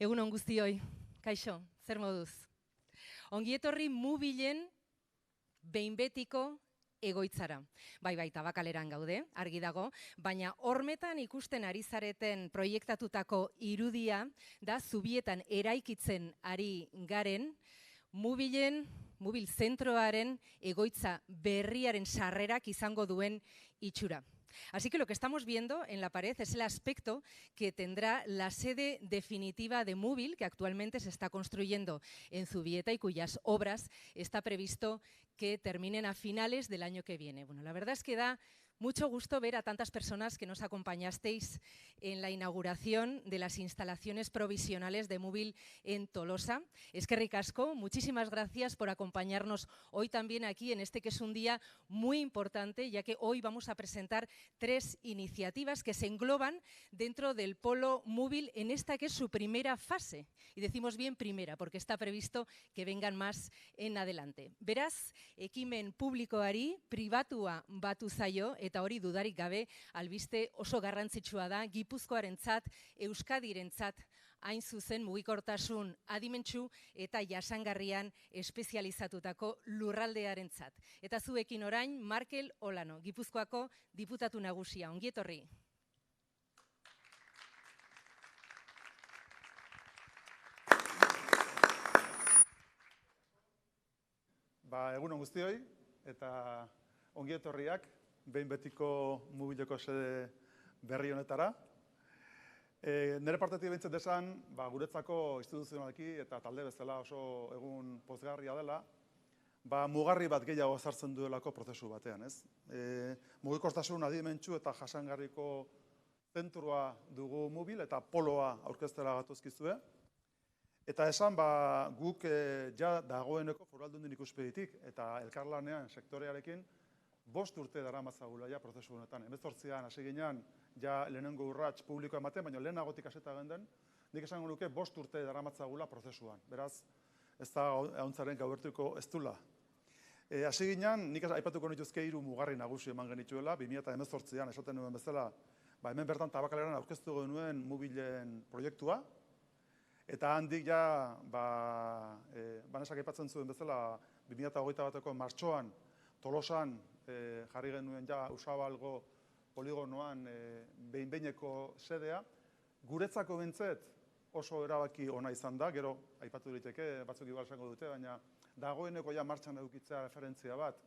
Egun on guztioi, kaixo, zer moduz? Ongi etorri Mubilen behin betiko egoitzara. Bai, Tabakaleran gaude, argi dago, baina hormetan ikusten ari zareten proiektatutako irudia da Zubietan eraikitzen ari garen Mubil zentroaren egoitza berriaren sarrerak izango duen itxura. Así que lo que estamos viendo en la pared es el aspecto que tendrá la sede definitiva de Mubil, que actualmente se está construyendo en Zubieta y cuyas obras está previsto que terminen a finales del año que viene. Bueno, la verdad es que da mucho gusto ver a tantas personas que nos acompañasteis en la inauguración de las instalaciones provisionales de Mubil en Tolosa. Eskerrik asko, muchísimas gracias por acompañarnos hoy también aquí en este que es un día muy importante, ya que hoy vamos a presentar 3 iniciativas que se engloban dentro del Polo Mubil en esta que es su primera fase. Y decimos bien primera, porque está previsto que vengan más en adelante. Beraz, ekimen publikoari pribatua batu zaio, eta hori dudarik gabe albiste oso garrantzitsua da Gipuzkoarentzat, Euskadirentzat hain zuzen mugikortasun adimentsu eta jasangarrian espezializatutako lurraldearentzat. Eta zuekin orain Markel Olano, Gipuzkoako diputatu nagusia. Ongi etorri. Egun on guztioi eta ongi etorriak behin betiko Mubileko sede berri honetara. Nire partetik behintzat desan, guretzako instituzionalki eta talde bezala oso egun pozgarria dela, mugarri bat gehiago ezartzen duelako prozesu batean, ez? Mugikortasun adimentsu eta jasangarriko zentrua dugu Mubil eta poloa aurkeztera gatuzkizue. Eta esan, guk ja dagoeneko Foru Aldundien ikuspegitik eta elkarlanean sektorearekin 5 urte daramatzagula ja prozesu honetan. 18an hasi ginean ja lehenengo urrats publikoa ematen, baina lehenagotik hasita geunden, nik esango nuke 5 urte daramatzagula prozesuan. Beraz, ez da ahontzaren gaubertuko ez dula. Hasi ginean, nik aipatuko nituzke 3 mugarri nagusi eman genituela, 2018an esaten nuen bezala, hemen bertan Tabakaleran aurkeztu genuen Mubilen proiektua, eta handik ja, Banesak aipatzen zuen bezala, 2021ko martxoan, Tolosan jarri genuen ja Usabalgo poligonoan behin-behineko sedea. Guretzako bintzet oso erabaki ona izan da, gero aipatu diteke, batzuk igual esango dute, baina dagoeneko ja martxan edukitzea referentzia bat,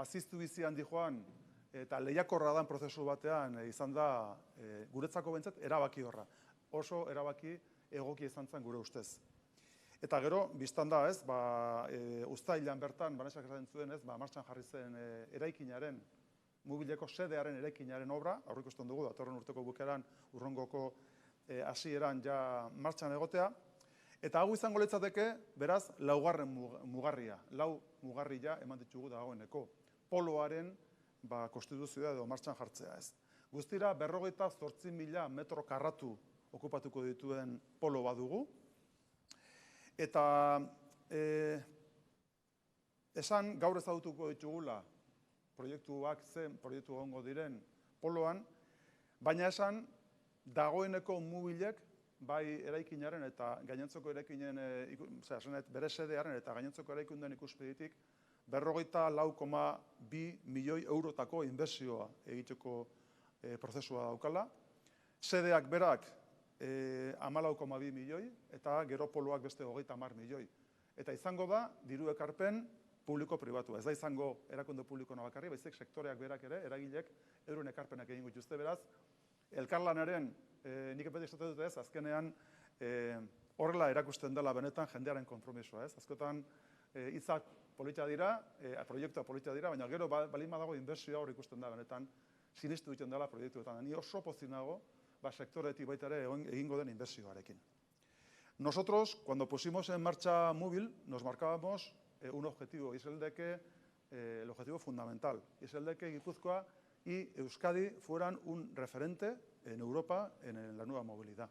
ziztu bizi handi joan eta lehiakorra dan prozesu batean izan da guretzako bintzet erabaki horra. Oso erabaki egokia izan zen gure ustez. Eta gero, biztan da, ez, uztailean bertan, Banesak esaten zuen, ez, martxan jarri zen eraikinaren, Mubileko sedearen eraikinaren obra, aurreikusten dugu, datorren urteko bukaeran, urrongoko hasieran ja martxan egotea, eta hau izango litzateke, beraz, 4. mugarria, 4 mugarri ja eman ditugu dagoeneko, poloaren konstituzioa edo martxan jartzea, ez. Guztira, 58.000 metro karratu okupatuko dituen polo badugu, eta esan gaur ezagutuko ditugula proiektuak zen, proiektu egongo diren poloan, baina esan dagoeneko Mubilek bai eraikinaren eta gainontzeko eraikinen, bere sedearen eta gainontzeko eraikunden ikuspegitik 44,2 milioi eurotako inbertsioa egiteko prozesua daukala. Sedeak berak 14,2 milioi eta gero poloak beste 30 milioi. Eta izango da, diru ekarpen publiko-pribatua. Ez da izango erakunde publiko nabakarri, baizik sektoreak berak ere, eragilek euren ekarpenak egingo dituzte. Beraz, elkarlanaren, nik beti esaten dute ez, azkenean horrela erakusten dela benetan jendearen konpromisoa. Azkotan, hitzak politia dira, proiektua politia dira, baina gero balin badago inbertsioa hor ikusten da benetan sinistu egiten dela proiektuetan. Ni oso pozik nago, sektoretik baita ere egingo den inbertsioarekin. Nosotros, cuando pusimos en marcha Mubil, nos marcábamos un objetivo, y es el de que, el objetivo fundamental, y es el de que Guipúzcoa y Euskadi fueran un referente en Europa en la nueva movilidad.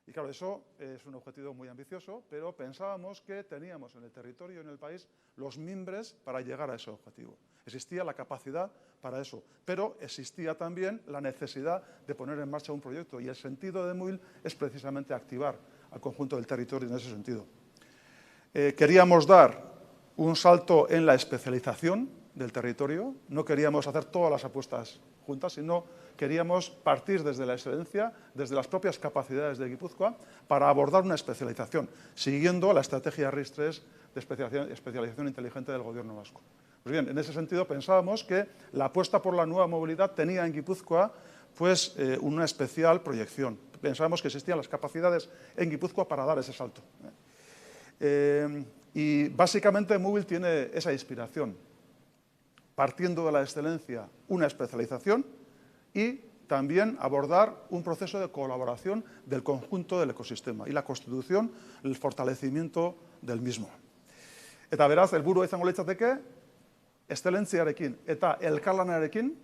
Y claro, eso es un objetivo muy ambicioso, pero pensábamos que teníamos en el territorio, en el país, los mimbres para llegar a ese objetivo. Existía la capacidad para eso, pero existía también la necesidad de poner en marcha un proyecto y el sentido de Mubil es precisamente activar al conjunto del territorio en ese sentido. Queríamos dar un salto en la especialización del territorio, no queríamos hacer todas las apuestas juntas, sino queríamos partir desde la excelencia, desde las propias capacidades de Guipúzcoa, para abordar una especialización, siguiendo la estrategia RIS3 de especialización inteligente del Gobierno vasco. Pues bien, en ese sentido pensábamos que la apuesta por la nueva movilidad tenía en Guipúzcoa pues, una especial proyección. Pensábamos que existían las capacidades en Guipúzcoa para dar ese salto. Y básicamente Móvil tiene esa inspiración, partiendo de la excelencia, una especialización y también abordar un proceso de colaboración del conjunto del ecosistema y la constitución, el fortalecimiento del mismo. Eta beraz, helburua izango litzateke, eszelentziarekin eta elkarlanarekin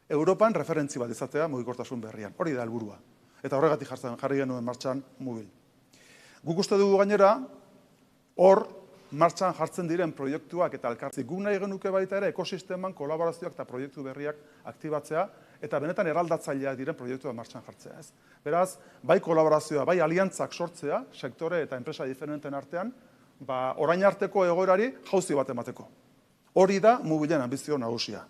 Europan referentzi bat izatea mugikortasun berrian. Hori da helburua. Eta horregatik jarri genuen martxan Móvil. Guk uste dugu gainera, hor martxan jartzen diren proiektuak eta elkartzik. Guk nahi genuke baita ere ekosisteman kolaborazioak eta proiektu berriak aktibatzea eta benetan eraldatzaileak diren proiektuak martxan jartzea. Beraz, bai kolaborazioa, bai aliantzak sortzea, sektore eta enpresa diferenten artean, orain arteko egoerari jauzi bat emateko. Hori da Móvilen anbizio nagusia.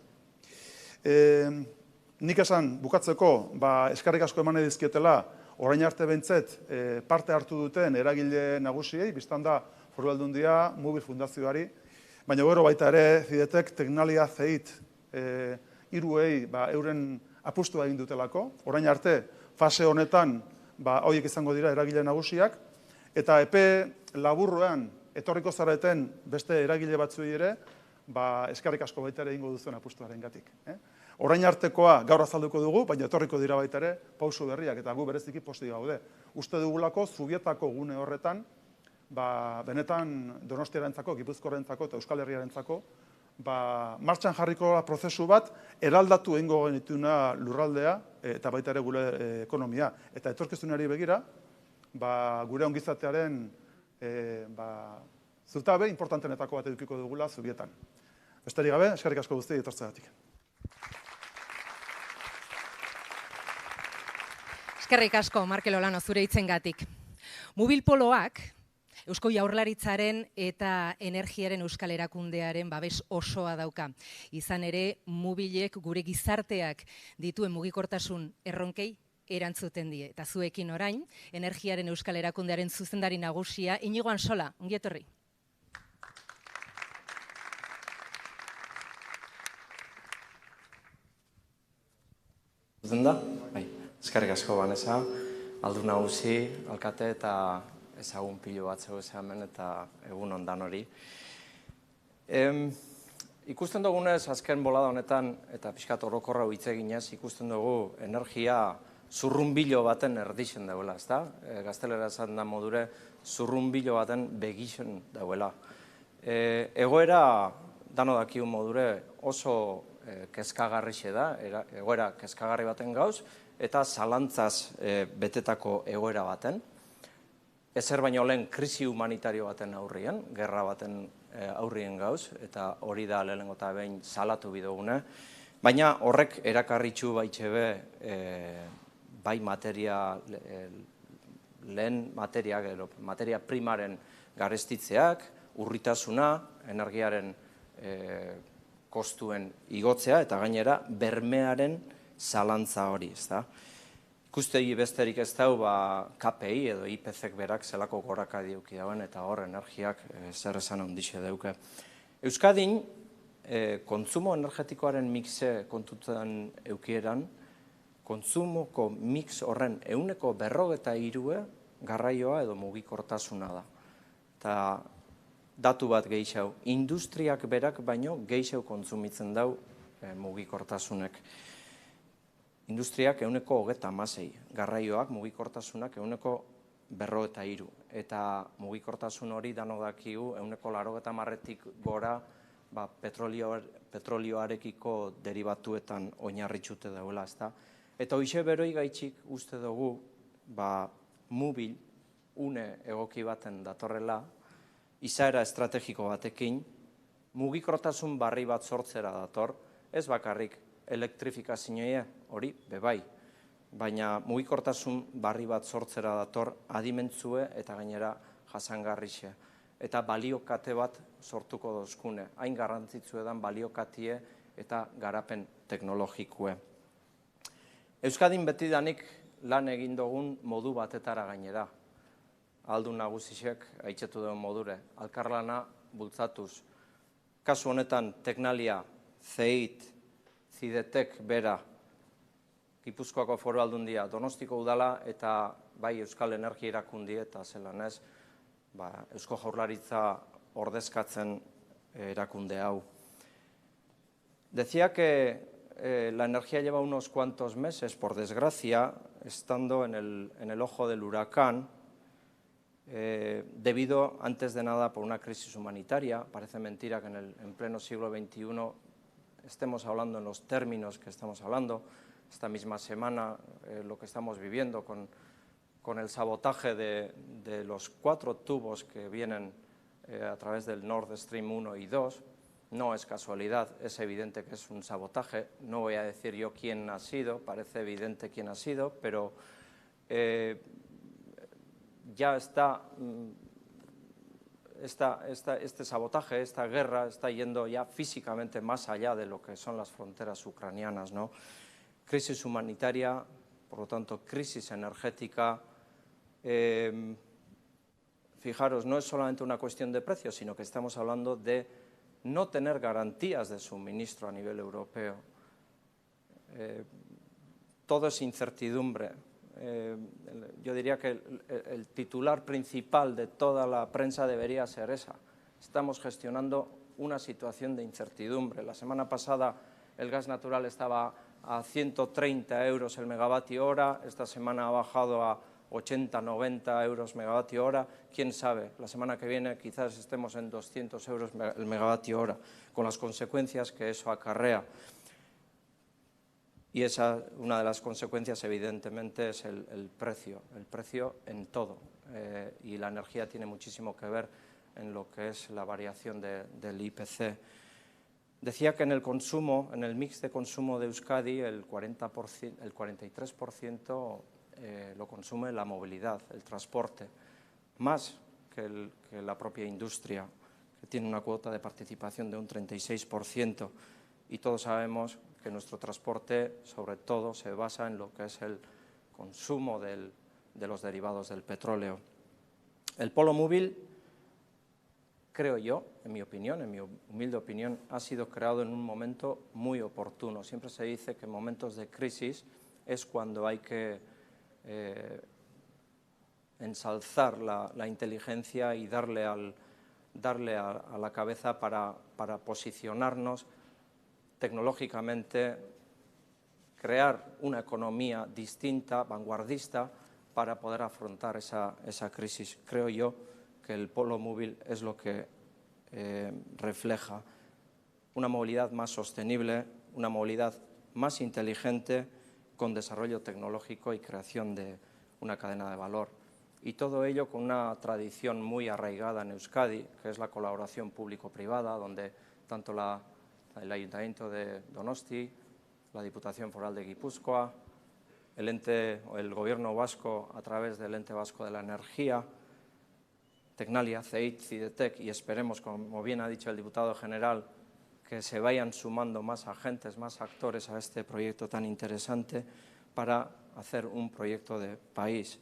Nik esan bukatzeko, eskerrik asko eman edizkietela, orain arte bentzet parte hartu duten eragile nagusiei, biztan da Foru Aldundia, Móvil Fundazioari, baina gero baita ere Zidetek Teknalia Zeit hiruei euren apustua egin dutelako. Orain arte, fase honetan, horiek izango dira eragile nagusiak, eta epe laburroan etorriko zareten beste eragile batzuei ere, eskerrik asko baita ere egingo duzuen apustuaren gatik. Orain artekoa gaur azalduko dugu, baina etorriko dira baita ere pauso berriak, eta gu bereziki posti gaude. Uste dugulako Zubietako gune horretan, benetan Donostiarentzako, Gipuzkoarentzako eta Euskal Herriarentzako, martxan jarriko prozesu bat, eraldatu egingo genituna lurraldea, eta baita ere gure ekonomia. Eta etorkizunari begira, gure ongizatearen zutabe importantenetako bat edukiko dugula Zubietan. Besterik gabe, eskerrik asko guztiei etortzeagatik. Eskerrik asko, Markel Olano, zure hitzengatik. Móvil Poloak Eusko Jaurlaritzaren eta Energiaren Euskal Erakundearen babes osoa dauka. Izan ere, Móvilek gure gizarteak dituen mugikortasun erronkei erantzuten die. Eta zuekin orain, Energiaren Euskal Erakundearen zuzendari nagusia, Inigo Ansola, ongi etorri. Zuzenda? Bai. Eskerrik asko, Vanessa, aldu nagusi, alkate eta ezagun pilo bat zeu hemen eta egun ondan hori. Ikusten dugunez, azken bolada honetan, eta pixkat orokorra hitz eginez, ikusten dugu energia zurrunbilo baten erdixen dauela, ezta? Gaztelera esan da modure zurrunbilo baten begixen dauela. Egoera, dano dakiun modure, oso kezkagarrixe da, egoera kezkagarri baten gauz, eta zalantzaz betetako egoera baten. Ezer baino lehen krisi humanitario baten aurrien, gerra baten aurrien gauz, eta hori da lehenengo eta behin salatu bidugune. Baina horrek erakarritxu baitxebe bai lehen materia primaren garestitzeak, urritasuna, energiaren kostuen igotzea, eta gainera bermearen zalantza hori, ezta? Ikustegi besterik ez dau, KPI edo IPC-ek berak zelako goraka diuki dauen, eta hor energiak zer esan handixe dauke. Euskadin, kontsumo energetikoaren mixe kontutan eukieran, kontsumoko mix horren 43% garraioa edo mugikortasuna da. Eta datu bat gehiago, industriak berak baino gehiago kontsumitzen dau mugikortasunek. Industriak 36%, garraioak mugikortasunak 43%. Eta mugikortasun hori dano dakigu 90%tik gora petrolioarekiko derivatuetan oinarritxute dauela, ezta? Eta hoxe beroi gaitxik uste dugu Móvil une egoki baten datorrela, izaera estrategiko batekin, mugikortasun barri bat sortzera dator, ez bakarrik elektrifikazioa hori bebai, baina mugikortasun barri bat sortzera dator adimentzue eta gainera jasangarrixe. Eta baliokate bat sortuko dozkune, hain garrantzitsue dan baliokatie eta garapen teknologikue. Euskadin betidanik lan egin dugun modu batetara gainera. Aldun nagusisek aitzetu duen modure, alkarlana bultzatuz. Kasu honetan Teknalia, CEIT, Zidetek bera, Gipuzkoako Foru Aldundia, Donostiko Udala eta bai Euskal Energia Erakundia eta zelan ez, Eusko Jaurlaritza ordezkatzen erakunde hau. Decía que la energía lleva unos cuantos meses, por desgracia, estando en el ojo del huracán, debido, antes de nada, por una crisis humanitaria. Parece mentira que en pleno siglo XXI estemos hablando en los términos que estamos hablando. Esta misma semana lo que estamos viviendo con el sabotaje de los 4 tubos que vienen a través del Nord Stream 1 y 2, no es casualidad, es evidente que es un sabotaje. No voy a decir yo quién ha sido, parece evidente quién ha sido, pero ya está este sabotaje, esta guerra está yendo ya físicamente más allá de lo que son las fronteras ucranianas, ¿no? Crisis humanitaria, por lo tanto, crisis energética. Fijaros, no es solamente una cuestión de precios, sino que estamos hablando de no tener garantías de suministro a nivel europeo. Todo es incertidumbre. Yo diría que el titular principal de toda la prensa debería ser esa. Estamos gestionando una situación de incertidumbre. La semana pasada el gas natural estaba a 130 euros el megavatio hora, esta semana ha bajado a 80, 90 euros megavatio hora. Quién sabe, la semana que viene quizás estemos en 200 euros el megavatio hora, con las consecuencias que eso acarrea. Y una de las consecuencias, evidentemente, es el precio en todo. Y la energía tiene muchísimo que ver en lo que es la variación del IPC. Decía que en el consumo, en el mix de consumo de Euskadi, el 43% lo consume la movilidad, el transporte, más que la propia industria, que tiene una cuota de participación de un 36%. Y todos sabemos que nuestro transporte, sobre todo, se basa en lo que es el consumo de los derivados del petróleo. El polo móvil, creo yo, en mi opinión, en mi humilde opinión, ha sido creado en un momento muy oportuno. Siempre se dice que en momentos de crisis es cuando hay que ensalzar la inteligencia y darle a la cabeza para posicionarnos tecnológicamente, crear una economía distinta, vanguardista, para poder afrontar esa crisis. Creo yo que el polo móvil es lo que refleja una movilidad más sostenible, una movilidad más inteligente, con desarrollo tecnológico y creación de una cadena de valor. Y todo ello con una tradición muy arraigada en Euskadi, que es la colaboración público-privada, donde tanto el Ayuntamiento de Donosti, la Diputación Foral de Guipúzcoa, el Gobierno vasco a través del Ente Vasco de la Energía, Teknalia, CEIT, Zidetek, y esperemos, como bien ha dicho el diputado general, que se vayan sumando más agentes, más actores a este proyecto tan interesante para hacer un proyecto de país.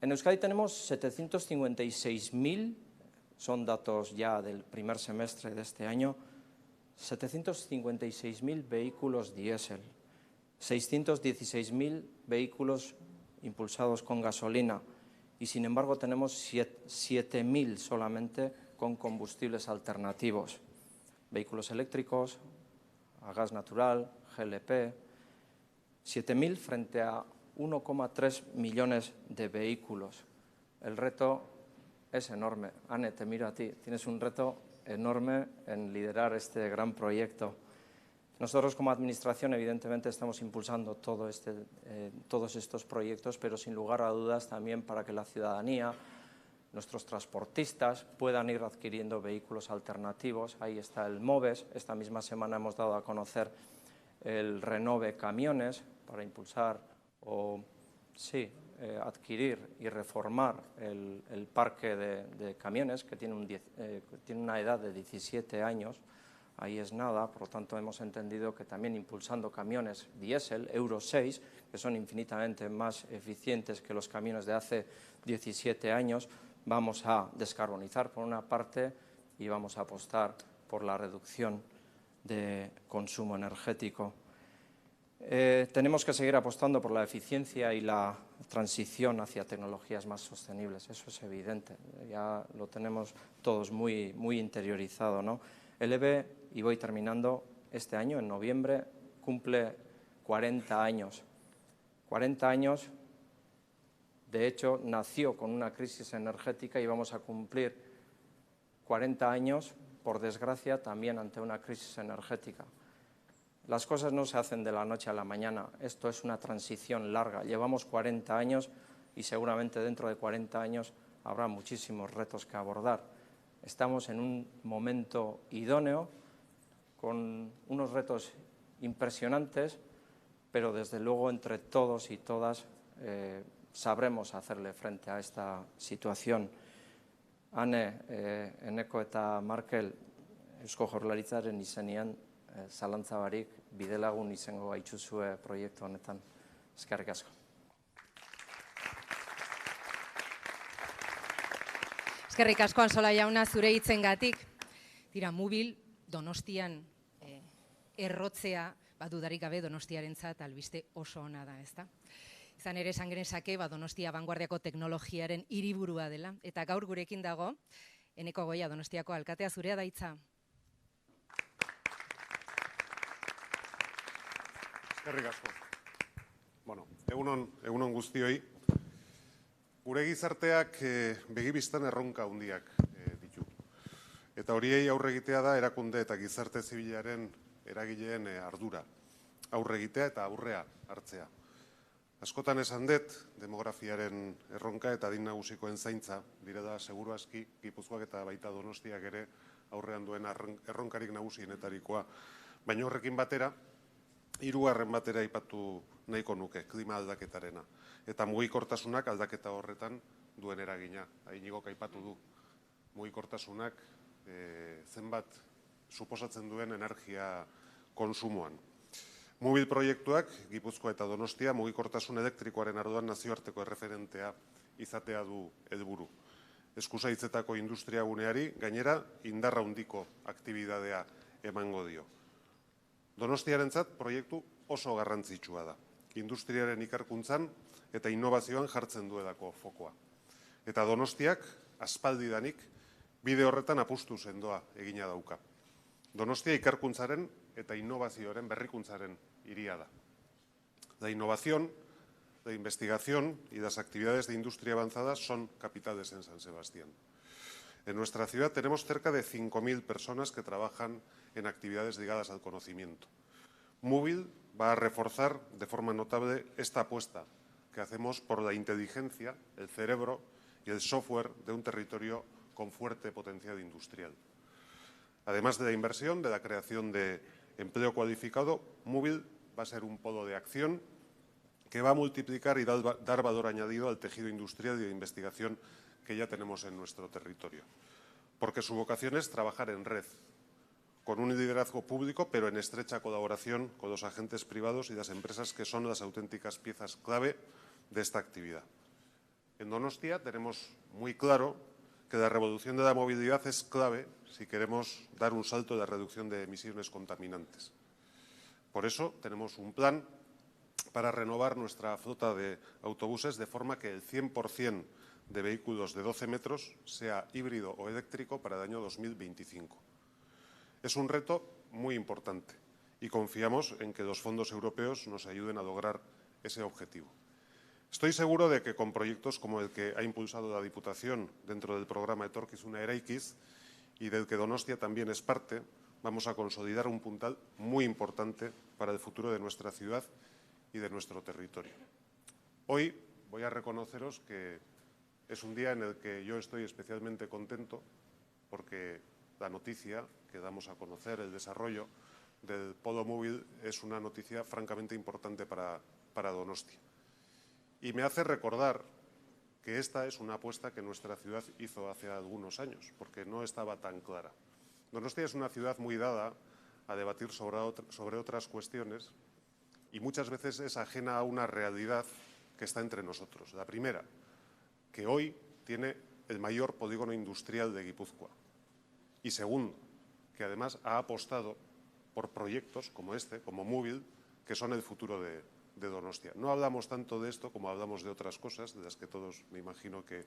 En Euskadi tenemos 756.000, son datos ya del primer semestre de este año, 756.000 vehículos diésel, 616.000 vehículos impulsados con gasolina y, sin embargo, tenemos 7.000 solamente con combustibles alternativos, vehículos eléctricos, a gas natural, GLP, 7.000 frente a 1,3 millones de vehículos. El reto es enorme. Anne, te miro a ti. Tienes un reto enorme en liderar este gran proyecto. Nosotros como Administración, evidentemente, estamos impulsando todos estos proyectos, pero sin lugar a dudas también para que la ciudadanía, nuestros transportistas, puedan ir adquiriendo vehículos alternativos. Ahí está el MOVES. Esta misma semana hemos dado a conocer el Renove Camiones para impulsar o, sí, adquirir y reformar el parque de camiones que tiene una edad de 17 años. Ahí es nada, por lo tanto hemos entendido que también impulsando camiones diésel, Euro 6, que son infinitamente más eficientes que los camiones de hace 17 años, vamos a descarbonizar por una parte y vamos a apostar por la reducción de consumo energético. Tenemos que seguir apostando por la eficiencia y la transición hacia tecnologías más sostenibles, eso es evidente, ya lo tenemos todos muy interiorizado, ¿no? El EVE, y voy terminando, este año, en noviembre, cumple 40 años. 40 años, de hecho, nació con una crisis energética y vamos a cumplir 40 años, por desgracia, también ante una crisis energética. Las cosas no se hacen de la noche a la mañana, esto es una transición larga. Llevamos 40 años y seguramente dentro de 40 años habrá muchísimos retos que abordar. Estamos en un momento idóneo, con unos retos impresionantes, pero desde luego entre todos y todas sabremos hacerle frente a esta situación. Ane, Eneko eta Markel, Eusko Jaurlaritzaren izenean, zalantza barik, bidelagun izango gaituzue proiektu honetan. Eskerrik asko. Eskerrik asko, Ansola jauna, zure hitzengatik. Tira, Mubil Donostian errotzea, dudarik gabe Donostiarentzat albiste oso ona da, ezta? Izan ere, esan genezake, Donostia abanguardiako teknologiaren hiriburua dela. Eta gaur gurekin dago, Eneko Goia, Donostiako alkatea, zurea da hitza. Eskerrik asko. Bueno, egunon guztioi. Gure gizarteak begibistan erronka handiak ditu. Eta horiei aurre egitea da erakunde eta gizarte zibilaren eragileen ardura. Aurre egitea eta aurrea hartzea. Askotan esan dut, demografiaren erronka eta adin nagusikoen zaintza, dire da, seguru aski, Gipuzkoak eta baita Donostiak ere aurrean duen erronkarik nagusienetarikoa. Baina horrekin batera, hirugarren batera aipatu nahiko nuke, klima aldaketarena. Eta mugikortasunak aldaketa horretan duen eragina. Ainigok aipatu du, mugikortasunak zenbat suposatzen duen energia konsumoan. Mubil proiektuak, Gipuzkoa eta Donostia, mugikortasun elektrikoaren arduan nazioarteko erreferentea izatea du helburu. Eskusaitzetako industria guneari, gainera, indarra handiko aktibidadea emango dio. Donostiarentzat proiektu oso garrantzitsua da. Industriaren ikerkuntzan eta innovazioan jartzen duelako fokoa. Eta Donostiak, aspaldidanik, bide horretan apustu sendoa egina dauka. Donostia ikerkuntzaren eta innovazioaren berrikuntzaren hiria da. La innovación, la investigación y las actividades de industria avanzada son capitales en San Sebastián. En nuestra ciudad tenemos cerca de 5.000 personas que trabajan en actividades ligadas al conocimiento. Mubil va a reforzar de forma notable esta apuesta que hacemos por la inteligencia, el cerebro y el software de un territorio con fuerte potencial industrial. Además de la inversión, de la creación de empleo cualificado, Mubil va a ser un polo de acción que va a multiplicar y dar valor añadido al tejido industrial y de investigación que ya tenemos en nuestro territorio. Porque su vocación es trabajar en red, con un liderazgo público, pero en estrecha colaboración con los agentes privados y las empresas que son las auténticas piezas clave de esta actividad. En Donostia tenemos muy claro que la revolución de la movilidad es clave si queremos dar un salto de reducción de emisiones contaminantes. Por eso tenemos un plan para renovar nuestra flota de autobuses de forma que el 100% de vehículos de 12 metros sea híbrido o eléctrico para el año 2025. Es un reto muy importante y confiamos en que los fondos europeos nos ayuden a lograr ese objetivo. Estoy seguro de que con proyectos como el que ha impulsado la Diputación dentro del programa Etorkizuna Eraikiz y del que Donostia también es parte, vamos a consolidar un puntal muy importante para el futuro de nuestra ciudad y de nuestro territorio. Hoy voy a reconoceros que es un día en el que yo estoy especialmente contento porque la noticia que damos a conocer, el desarrollo, del polo móvil es una noticia francamente importante para Donostia. Y me hace recordar que esta es una apuesta que nuestra ciudad hizo hace algunos años, porque no estaba tan clara. Donostia es una ciudad muy dada a debatir sobre otras cuestiones y muchas veces es ajena a una realidad que está entre nosotros. La primera, que hoy tiene el mayor polígono industrial de Guipúzcoa. Y segundo, que además ha apostado por proyectos como este, como Móvil, que son el futuro de Donostia. No hablamos tanto de esto como hablamos de otras cosas, de las que todos me imagino que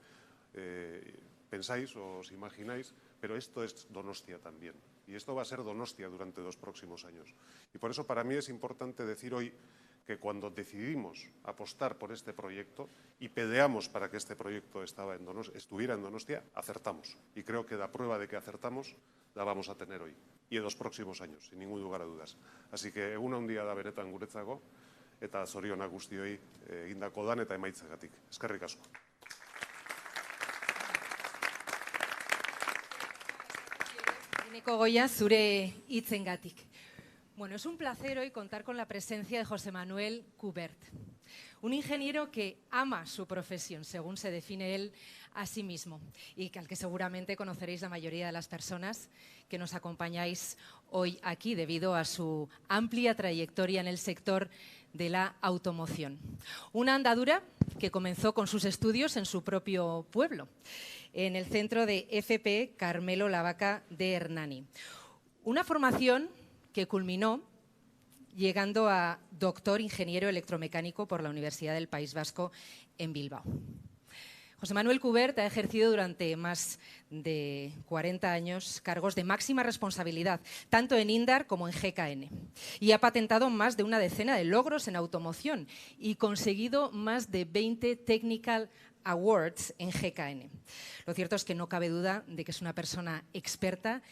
pensáis o os imagináis, pero esto es Donostia también. Y esto va a ser Donostia durante los próximos años. Y por eso para mí es importante decir hoy que cuando decidimos apostar por este proyecto y peleamos para que este proyecto estuviera en Donostia, acertamos. Y creo que la prueba de que acertamos la vamos a tener hoy y en los próximos años, sin ningún lugar a dudas. Así que egun handia da benetan guretzako, eta zorionak guztioi egindako lan eta emaitzagatik. Eskerrik asko. Eneko Goya, zure hitzengatik. Bueno, es un placer hoy contar con la presencia de José Manuel Kubert, un ingeniero que ama su profesión, según se define él a sí mismo, y al que seguramente conoceréis la mayoría de las personas que nos acompañáis hoy aquí debido a su amplia trayectoria en el sector de la automoción. Una andadura que comenzó con sus estudios en su propio pueblo, en el centro de FP Carmelo Lavaca de Hernani. Una formación que culminó llegando a doctor ingeniero electromecánico por la Universidad del País Vasco en Bilbao. José Manuel Kubert ha ejercido durante más de 40 años cargos de máxima responsabilidad, tanto en Indar como en GKN, y ha patentado más de una decena de logros en automoción y conseguido más de 20 Technical Awards en GKN. Lo cierto es que no cabe duda de que es una persona experta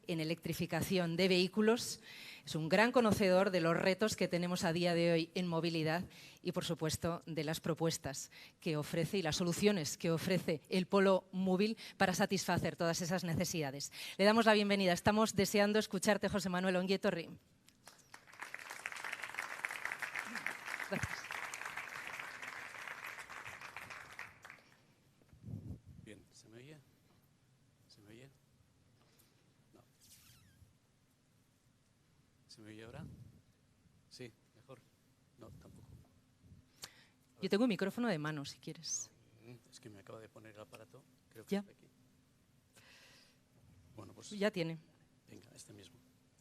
en electrificación de vehículos, es un gran conocedor de los retos que tenemos a día de hoy en movilidad y, por supuesto, de las propuestas que ofrece y las soluciones que ofrece el polo móvil para satisfacer todas esas necesidades. Le damos la bienvenida. Estamos deseando escucharte, José Manuel. Ongi etorri. Gracias. Bien, ¿se me oye? ¿Se me oye? No. ¿Se me oye ahora? Sí, mejor. No, tampoco. Yo tengo un micrófono de mano, si quieres. Es que me acaba de poner el aparato. Creo que Ya. está aquí. Bueno, pues Ya tiene. venga, este mismo.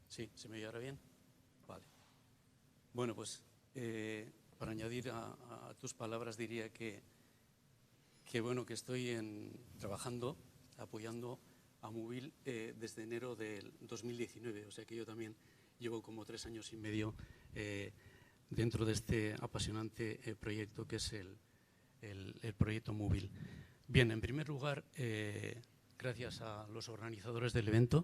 Sí, ¿se me oye ahora bien? Vale. Bueno, pues para añadir a tus palabras diría que bueno, que estoy trabajando, apoyando a Móvil desde enero del 2019, o sea que yo también llevo como 3 años y medio dentro de este apasionante proyecto que es el proyecto Móvil. Bien, en primer lugar, gracias a los organizadores del evento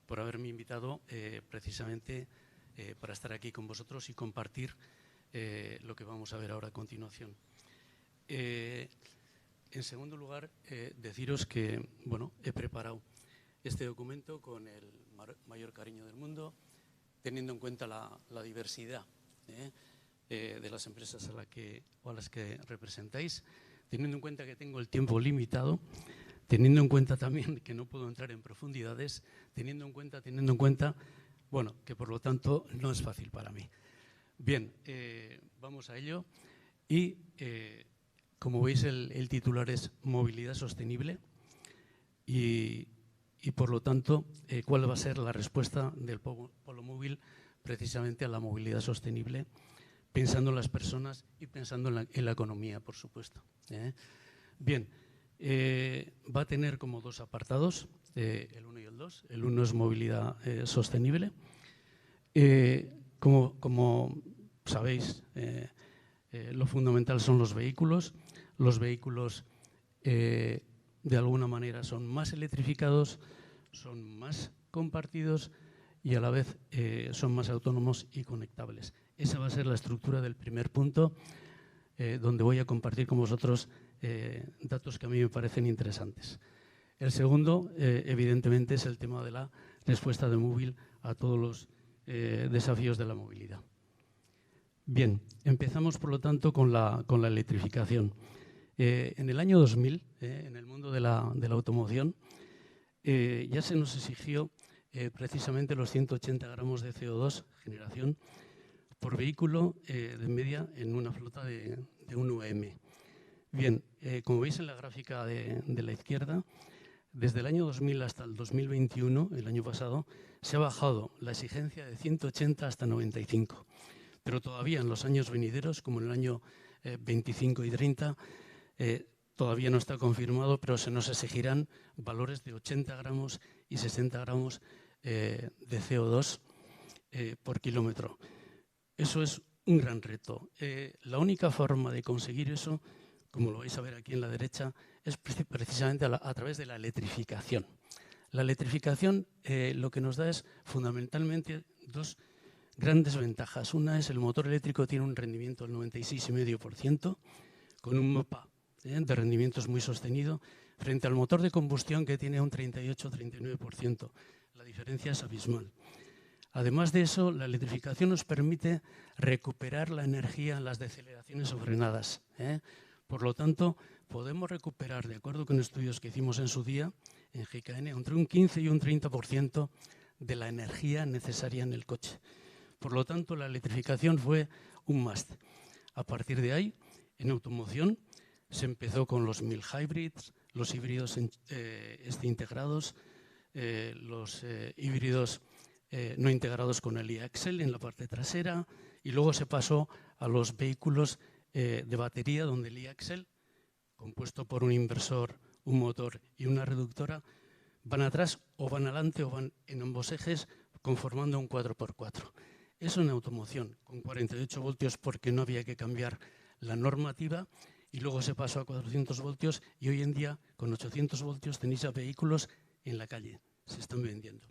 por haberme invitado precisamente para estar aquí con vosotros y compartir lo que vamos a ver ahora a continuación. En segundo lugar, deciros que bueno, he preparado este documento con el mayor cariño del mundo, teniendo en cuenta la diversidad de las empresas a las que representáis, teniendo en cuenta que tengo el tiempo limitado, teniendo en cuenta también que no puedo entrar en profundidades, teniendo en cuenta, bueno, que por lo tanto no es fácil para mí. Bien, vamos a ello y como veis el titular es Movilidad Sostenible y por lo tanto, ¿cuál va a ser la respuesta del polo móvil precisamente a la movilidad sostenible, pensando en las personas y pensando en la economía, por supuesto? Bien, va a tener como 2 apartados, el 1 y el 2. El 1 es movilidad sostenible. Como sabéis, lo fundamental son los vehículos. Los vehículos de alguna manera son más electrificados, son más compartidos y a la vez son más autónomos y conectables. Esa va a ser la estructura del primer punto, donde voy a compartir con vosotros datos que a mí me parecen interesantes. El segundo, evidentemente, es el tema de la respuesta de Móvil a todos los desafíos de la movilidad. Bien, empezamos por lo tanto con la electrificación. En el año 2000, en el mundo de la automoción, ya se nos exigió precisamente los 180 gramos de CO2 generación por vehículo de media en una flota de 1 UM. Bien, como veis en la gráfica de la izquierda, desde el año 2000 hasta el 2021, el año pasado, se ha bajado la exigencia de 180 hasta 95. Pero todavía en los años venideros, como en el año 25 y 30, todavía no está confirmado, pero se nos exigirán valores de 80 gramos y 60 gramos de CO2 por kilómetro. Eso es un gran reto. La única forma de conseguir eso, como lo vais a ver aquí en la derecha, es precisamente a través de la electrificación. La electrificación lo que nos da es fundamentalmente dos grandes ventajas. Una es el motor eléctrico tiene un rendimiento del 96,5%, con un mapa de rendimientos muy sostenido, frente al motor de combustión que tiene un 38-39%. La diferencia es abismal. Además de eso, la electrificación nos permite recuperar la energía en las deceleraciones o frenadas. Por lo tanto, podemos recuperar, de acuerdo con estudios que hicimos en su día, en GKN, entre un 15 y un 30% de la energía necesaria en el coche. Por lo tanto, la electrificación fue un must. A partir de ahí, en automoción, se empezó con los mild hybrids, los híbridos integrados, los híbridos no integrados con el e-axle en la parte trasera, y luego se pasó a los vehículos de batería, donde el e-axle, compuesto por un inversor, un motor y una reductora, van atrás o van adelante o van en ambos ejes, conformando un 4x4. Eso en automoción, con 48 voltios, porque no había que cambiar la normativa, y luego se pasó a 400 voltios, y hoy en día, con 800 voltios, tenéis a vehículos en la calle, se están vendiendo.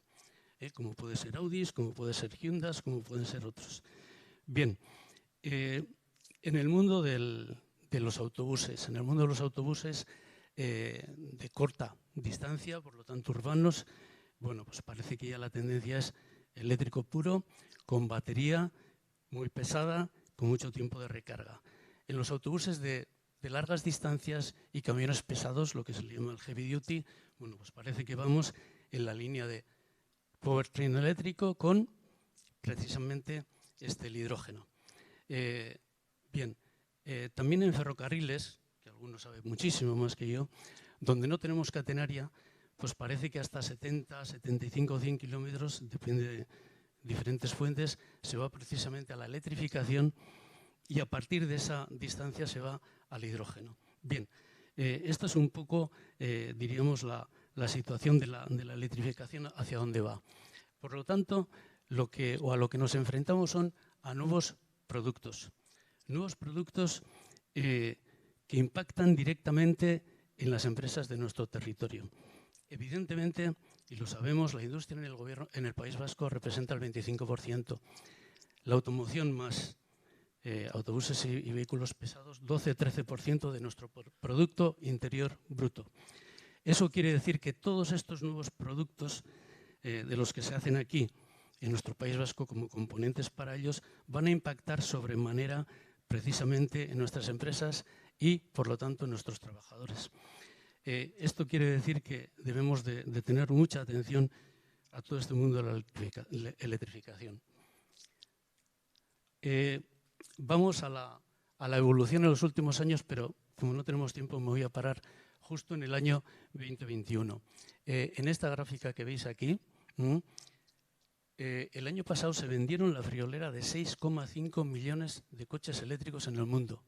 Como puede ser Audis, como puede ser Hyundai, como pueden ser otros. Bien, en el mundo de los autobuses, de corta distancia, por lo tanto urbanos, bueno, pues parece que ya la tendencia es eléctrico puro, con batería muy pesada, con mucho tiempo de recarga. En los autobuses de largas distancias y camiones pesados, lo que se le llama el heavy duty, bueno, pues parece que vamos en la línea de powertrain eléctrico con precisamente el hidrógeno. Bien, también en ferrocarriles, que algunos saben muchísimo más que yo, donde no tenemos catenaria, pues parece que hasta 70, 75 o 100 kilómetros, depende de diferentes fuentes, se va precisamente a la electrificación, y a partir de esa distancia se va al hidrógeno. Bien, esto es un poco, diríamos, la situación de la electrificación hacia dónde va. Por lo tanto, a lo que nos enfrentamos son a nuevos productos que impactan directamente en las empresas de nuestro territorio. Evidentemente, y lo sabemos, la industria en el País Vasco representa el 25%. La automoción más autobuses y vehículos pesados, 12-13% de nuestro Producto Interior Bruto. Eso quiere decir que todos estos nuevos productos de los que se hacen aquí en nuestro País Vasco como componentes para ellos van a impactar sobremanera precisamente en nuestras empresas y, por lo tanto, en nuestros trabajadores. Esto quiere decir que debemos de tener mucha atención a todo este mundo de la electrificación. Vamos a la evolución en los últimos años, pero como no tenemos tiempo me voy a parar justo en el año 2021. En esta gráfica que veis aquí, el año pasado se vendieron la friolera de 6,5 millones de coches eléctricos en el mundo.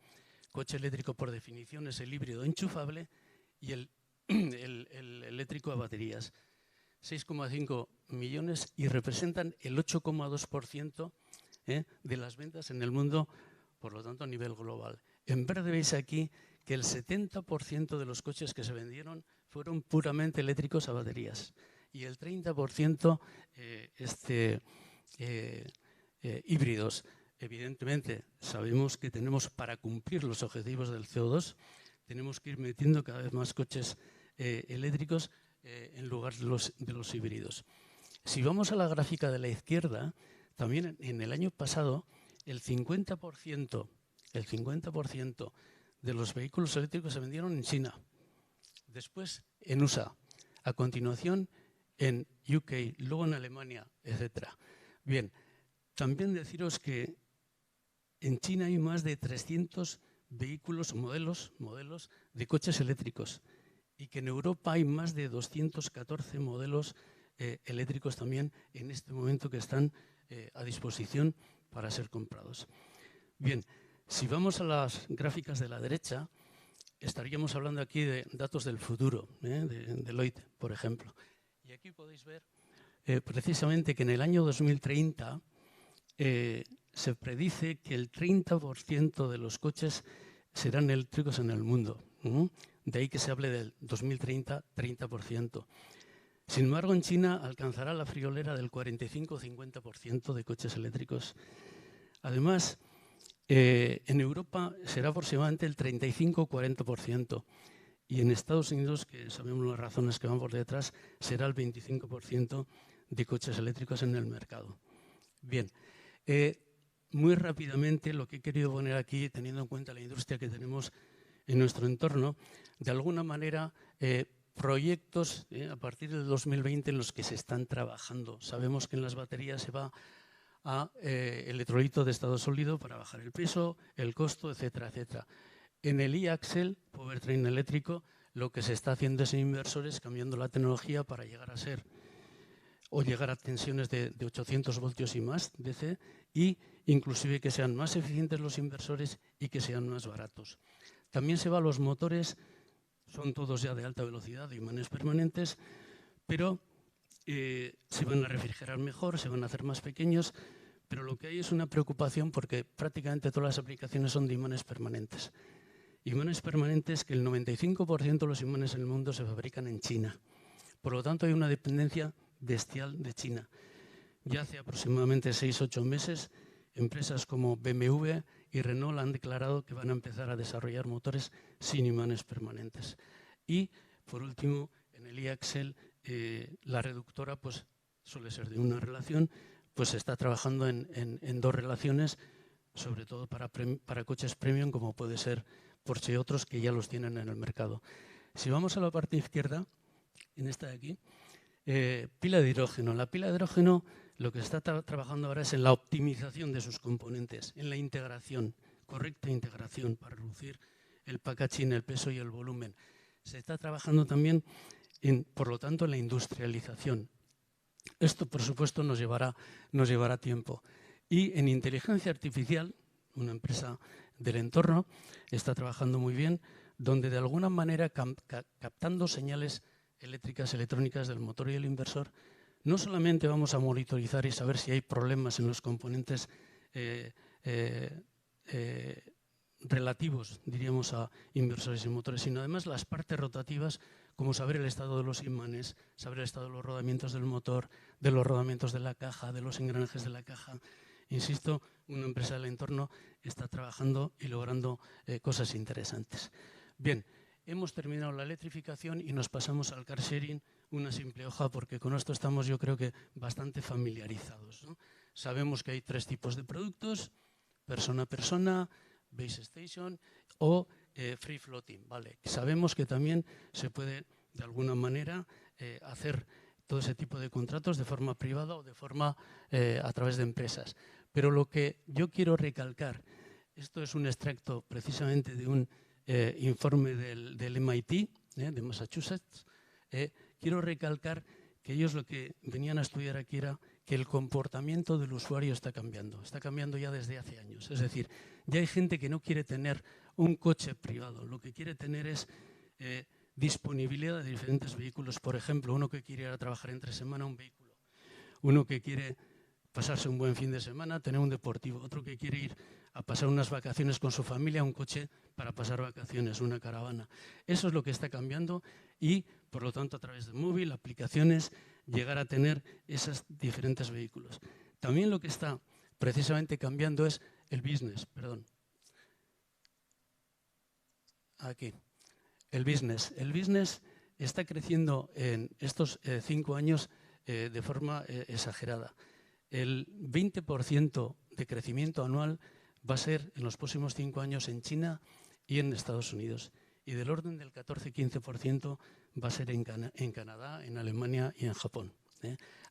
Coche eléctrico, por definición, es el híbrido enchufable y el eléctrico a baterías. 6,5 millones y representan el 8,2% de las ventas en el mundo, por lo tanto a nivel global. En verde veis aquí que el 70% de los coches que se vendieron fueron puramente eléctricos a baterías y el 30% híbridos. Evidentemente, sabemos que tenemos, para cumplir los objetivos del CO2, tenemos que ir metiendo cada vez más coches eléctricos en lugar de los híbridos. Si vamos a la gráfica de la izquierda, también en el año pasado el 50% de los vehículos eléctricos se vendieron en China, después en USA, a continuación en UK, luego en Alemania, etc. Bien, también deciros que en China hay más de 300 vehículos, modelos de coches eléctricos y que en Europa hay más de 214 modelos eléctricos también en este momento que están a disposición para ser comprados. Bien, si vamos a las gráficas de la derecha, estaríamos hablando aquí de datos del futuro, de Deloitte, por ejemplo. Y aquí podéis ver precisamente que en el año 2030 se predice que el 30% de los coches serán eléctricos en el mundo. De ahí que se hable del 2030, 30%. Sin embargo, en China alcanzará la friolera del 45-50% de coches eléctricos. Además, en Europa será aproximadamente el 35-40%. Y en Estados Unidos, que sabemos las razones que van por detrás, será el 25% de coches eléctricos en el mercado. Bien, muy rápidamente lo que he querido poner aquí, teniendo en cuenta la industria que tenemos en nuestro entorno, de alguna manera proyectos a partir del 2020 en los que se están trabajando. Sabemos que en las baterías se va a electrolito de estado sólido para bajar el peso, el costo, etcétera, etcétera. En el e-axle, powertrain eléctrico, lo que se está haciendo es en inversores cambiando la tecnología para llegar a ser o llegar a tensiones de 800 voltios y más DC y inclusive que sean más eficientes los inversores y que sean más baratos. También se va a los motores, son todos ya de alta velocidad, de imanes permanentes, pero se van a refrigerar mejor, se van a hacer más pequeños, pero lo que hay es una preocupación porque prácticamente todas las aplicaciones son de imanes permanentes. Imanes permanentes que el 95% de los imanes en el mundo se fabrican en China. Por lo tanto, hay una dependencia bestial de China. Ya hace aproximadamente 6-8 meses, empresas como BMW y Renault han declarado que van a empezar a desarrollar motores sin imanes permanentes. Y, por último, en el e-axle, la reductora pues, suele ser de una relación, pues se está trabajando en dos relaciones, sobre todo para coches premium, como puede ser Porsche y otros que ya los tienen en el mercado. Si vamos a la parte izquierda, en esta de aquí, pila de hidrógeno. La pila de hidrógeno lo que está trabajando ahora es en la optimización de sus componentes, en la integración, correcta integración para reducir el packaging, el peso y el volumen. Se está trabajando también, por lo tanto, en la industrialización. Esto, por supuesto, nos llevará tiempo. Y en inteligencia artificial, una empresa del entorno está trabajando muy bien, donde de alguna manera captando señales eléctricas, electrónicas del motor y el inversor, no solamente vamos a monitorizar y saber si hay problemas en los componentes relativos, diríamos, a inversores y motores, sino además las partes rotativas, como saber el estado de los imanes, saber el estado de los rodamientos del motor, de los rodamientos de la caja, de los engranajes de la caja. Insisto, una empresa del entorno está trabajando y logrando cosas interesantes. Bien, hemos terminado la electrificación y nos pasamos al car sharing, una simple hoja, porque con esto estamos, yo creo que, bastante familiarizados, ¿no? Sabemos que hay tres tipos de productos: persona a persona, base station o free floating. ¿Vale? Sabemos que también se puede, de alguna manera, hacer todo ese tipo de contratos de forma privada o de forma a través de empresas. Pero lo que yo quiero recalcar, esto es un extracto precisamente de un informe del MIT, de Massachusetts. Quiero recalcar que ellos lo que venían a estudiar aquí era que el comportamiento del usuario está cambiando ya desde hace años. Es decir, ya hay gente que no quiere tener un coche privado, lo que quiere tener es disponibilidad de diferentes vehículos. Por ejemplo, uno que quiere ir a trabajar entre semana, un vehículo. Uno que quiere pasarse un buen fin de semana, tener un deportivo. Otro que quiere ir a pasar unas vacaciones con su familia, un coche para pasar vacaciones, una caravana. Eso es lo que está cambiando y, por lo tanto, a través de móvil, aplicaciones, llegar a tener esos diferentes vehículos. También lo que está precisamente cambiando es el business, perdón. Aquí. El business. El business está creciendo en estos 5 años de forma exagerada. el 20% de crecimiento anual va a ser en los próximos 5 años en China y en Estados Unidos. Y del orden del 14-15% va a ser en Canadá, en Alemania y en Japón.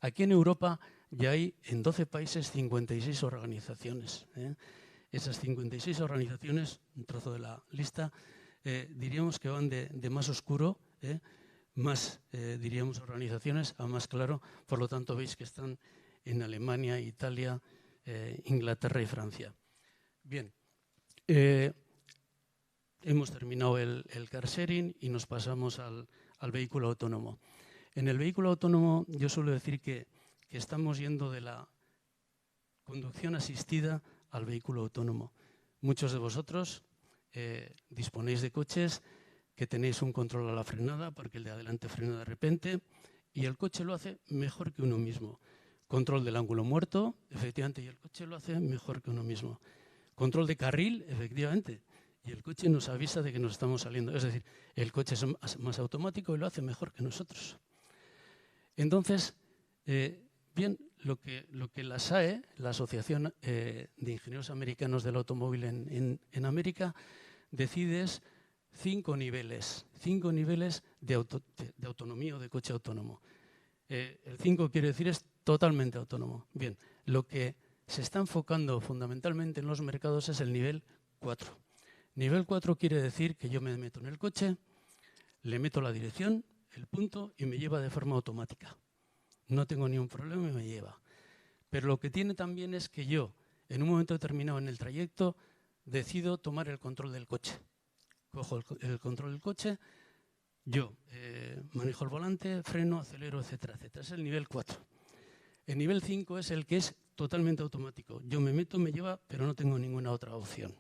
Aquí en Europa ya hay en 12 países 56 organizaciones. Esas 56 organizaciones, un trozo de la lista, diríamos que van de más oscuro, más, diríamos, organizaciones a más claro. Por lo tanto, veis que están en Alemania, Italia, Inglaterra y Francia. Bien, hemos terminado el car sharing y nos pasamos al vehículo autónomo. En el vehículo autónomo yo suelo decir que estamos yendo de la conducción asistida al vehículo autónomo. Muchos de vosotros disponéis de coches que tenéis un control a la frenada porque el de adelante frena de repente y el coche lo hace mejor que uno mismo. Control del ángulo muerto, efectivamente, y el coche lo hace mejor que uno mismo. Control de carril, efectivamente, y el coche nos avisa de que nos estamos saliendo. Es decir, el coche es más automático y lo hace mejor que nosotros. Entonces, bien, lo que la SAE, la Asociación de Ingenieros Americanos del Automóvil en América, decide es 5 niveles de autonomía o de coche autónomo. El 5 quiere decir es totalmente autónomo. Bien, lo que se está enfocando fundamentalmente en los mercados es el nivel 4. Nivel 4 quiere decir que yo me meto en el coche, le meto la dirección, el punto y me lleva de forma automática. No tengo ni un problema y me lleva. Pero lo que tiene también es que yo, en un momento determinado en el trayecto, decido tomar el control del coche. Cojo el control del coche, yo manejo el volante, freno, acelero, etcétera, etcétera. Es el nivel 4. El nivel 5 es el que es totalmente automático. Yo me meto, me lleva, pero no tengo ninguna otra opción.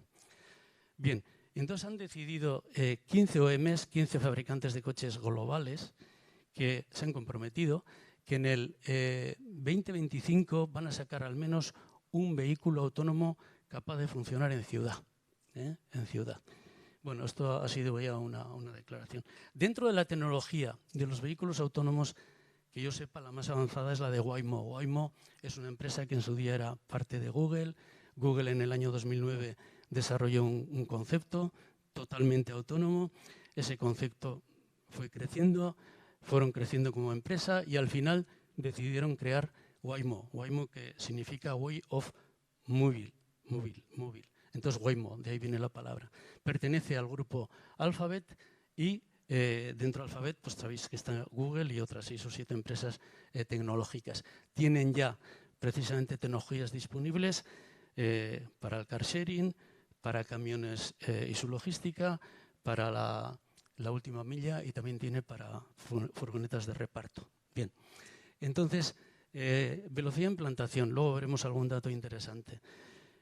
Bien, entonces han decidido 15 OEMs, 15 fabricantes de coches globales, que se han comprometido que en el 2025 van a sacar al menos un vehículo autónomo capaz de funcionar en ciudad. En ciudad. Bueno, esto ha sido ya una declaración. Dentro de la tecnología de los vehículos autónomos, que yo sepa, la más avanzada es la de Waymo. Waymo es una empresa que en su día era parte de Google. Google en el año 2009 desarrolló un concepto totalmente autónomo. Ese concepto fue creciendo, fueron creciendo como empresa y al final decidieron crear Waymo. Waymo que significa Way of Móvil. Entonces Waymo, de ahí viene la palabra. Pertenece al grupo Alphabet y dentro de Alphabet pues sabéis que está Google y otras 6 o 7 empresas tecnológicas. Tienen ya precisamente tecnologías disponibles para el car sharing, para camiones y su logística, para la última milla y también tiene para furgonetas de reparto. Bien, entonces, velocidad de implantación. Luego veremos algún dato interesante.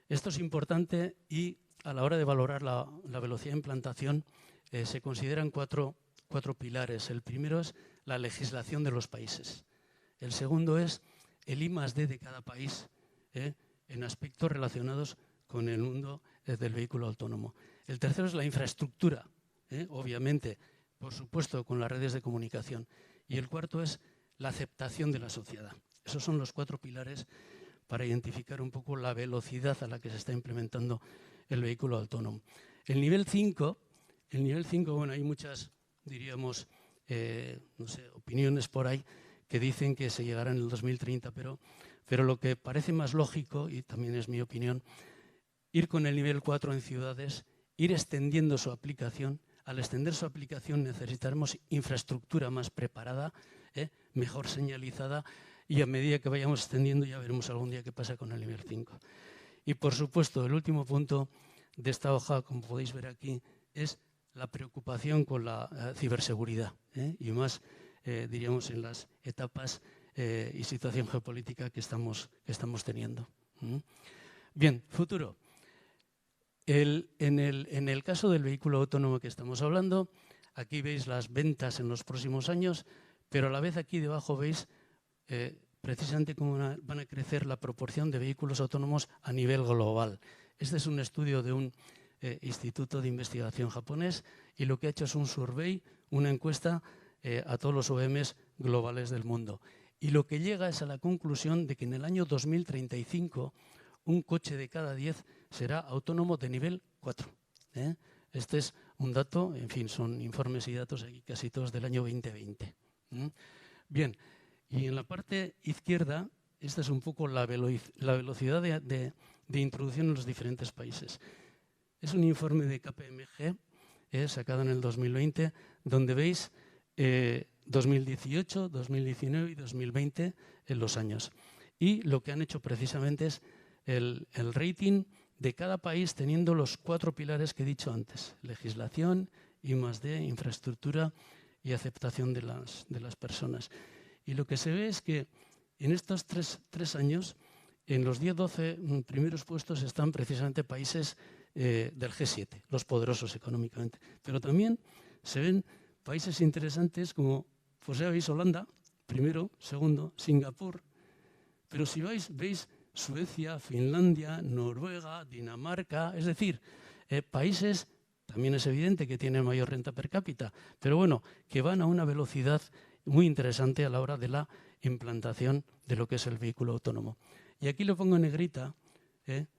Esto es importante y a la hora de valorar la velocidad de implantación se consideran cuatro pilares. El primero es la legislación de los países. El segundo es el I+D de cada país en aspectos relacionados con el mundo del vehículo autónomo. El tercero es la infraestructura, obviamente, por supuesto, con las redes de comunicación. Y el cuarto es la aceptación de la sociedad. Esos son los 4 pilares para identificar un poco la velocidad a la que se está implementando el vehículo autónomo. El nivel 5, bueno, hay muchas, diríamos, no sé, opiniones por ahí que dicen que se llegará en el 2030, pero lo que parece más lógico, y también es mi opinión, ir con el nivel 4 en ciudades, ir extendiendo su aplicación. Al extender su aplicación necesitaremos infraestructura más preparada, mejor señalizada, y a medida que vayamos extendiendo ya veremos algún día qué pasa con el nivel 5. Y por supuesto, el último punto de esta hoja, como podéis ver aquí, es la preocupación con la ciberseguridad, y más, diríamos, en las etapas y situación geopolítica que estamos teniendo. Bien, futuro. En el caso del vehículo autónomo que estamos hablando, aquí veis las ventas en los próximos años, pero a la vez aquí debajo veis precisamente cómo van a crecer la proporción de vehículos autónomos a nivel global. Este es un estudio de un instituto de investigación japonés y lo que ha hecho es un survey, una encuesta a todos los OEMs globales del mundo. y lo que llega es a la conclusión de que en el año 2035 un coche de cada 10 será autónomo de nivel 4. Este es un dato, en fin, son informes y datos aquí casi todos del año 2020. Bien, y en la parte izquierda, esta es un poco la velocidad de introducción en los diferentes países. Es un informe de KPMG, sacado en el 2020, donde veis 2018, 2019 y 2020 en los años. Y lo que han hecho precisamente es el rating de cada país teniendo los 4 pilares que he dicho antes: legislación, I+D, infraestructura y aceptación de las personas. Y lo que se ve es que en estos tres años, en los 10-12 primeros puestos están precisamente países del G7, los poderosos económicamente. Pero también se ven países interesantes como, pues ya veis, Holanda, primero, segundo, Singapur. Pero si veis Suecia, Finlandia, Noruega, Dinamarca, es decir, países, también es evidente que tienen mayor renta per cápita, pero bueno, que van a una velocidad muy interesante a la hora de la implantación de lo que es el vehículo autónomo. Y aquí lo pongo en negrita,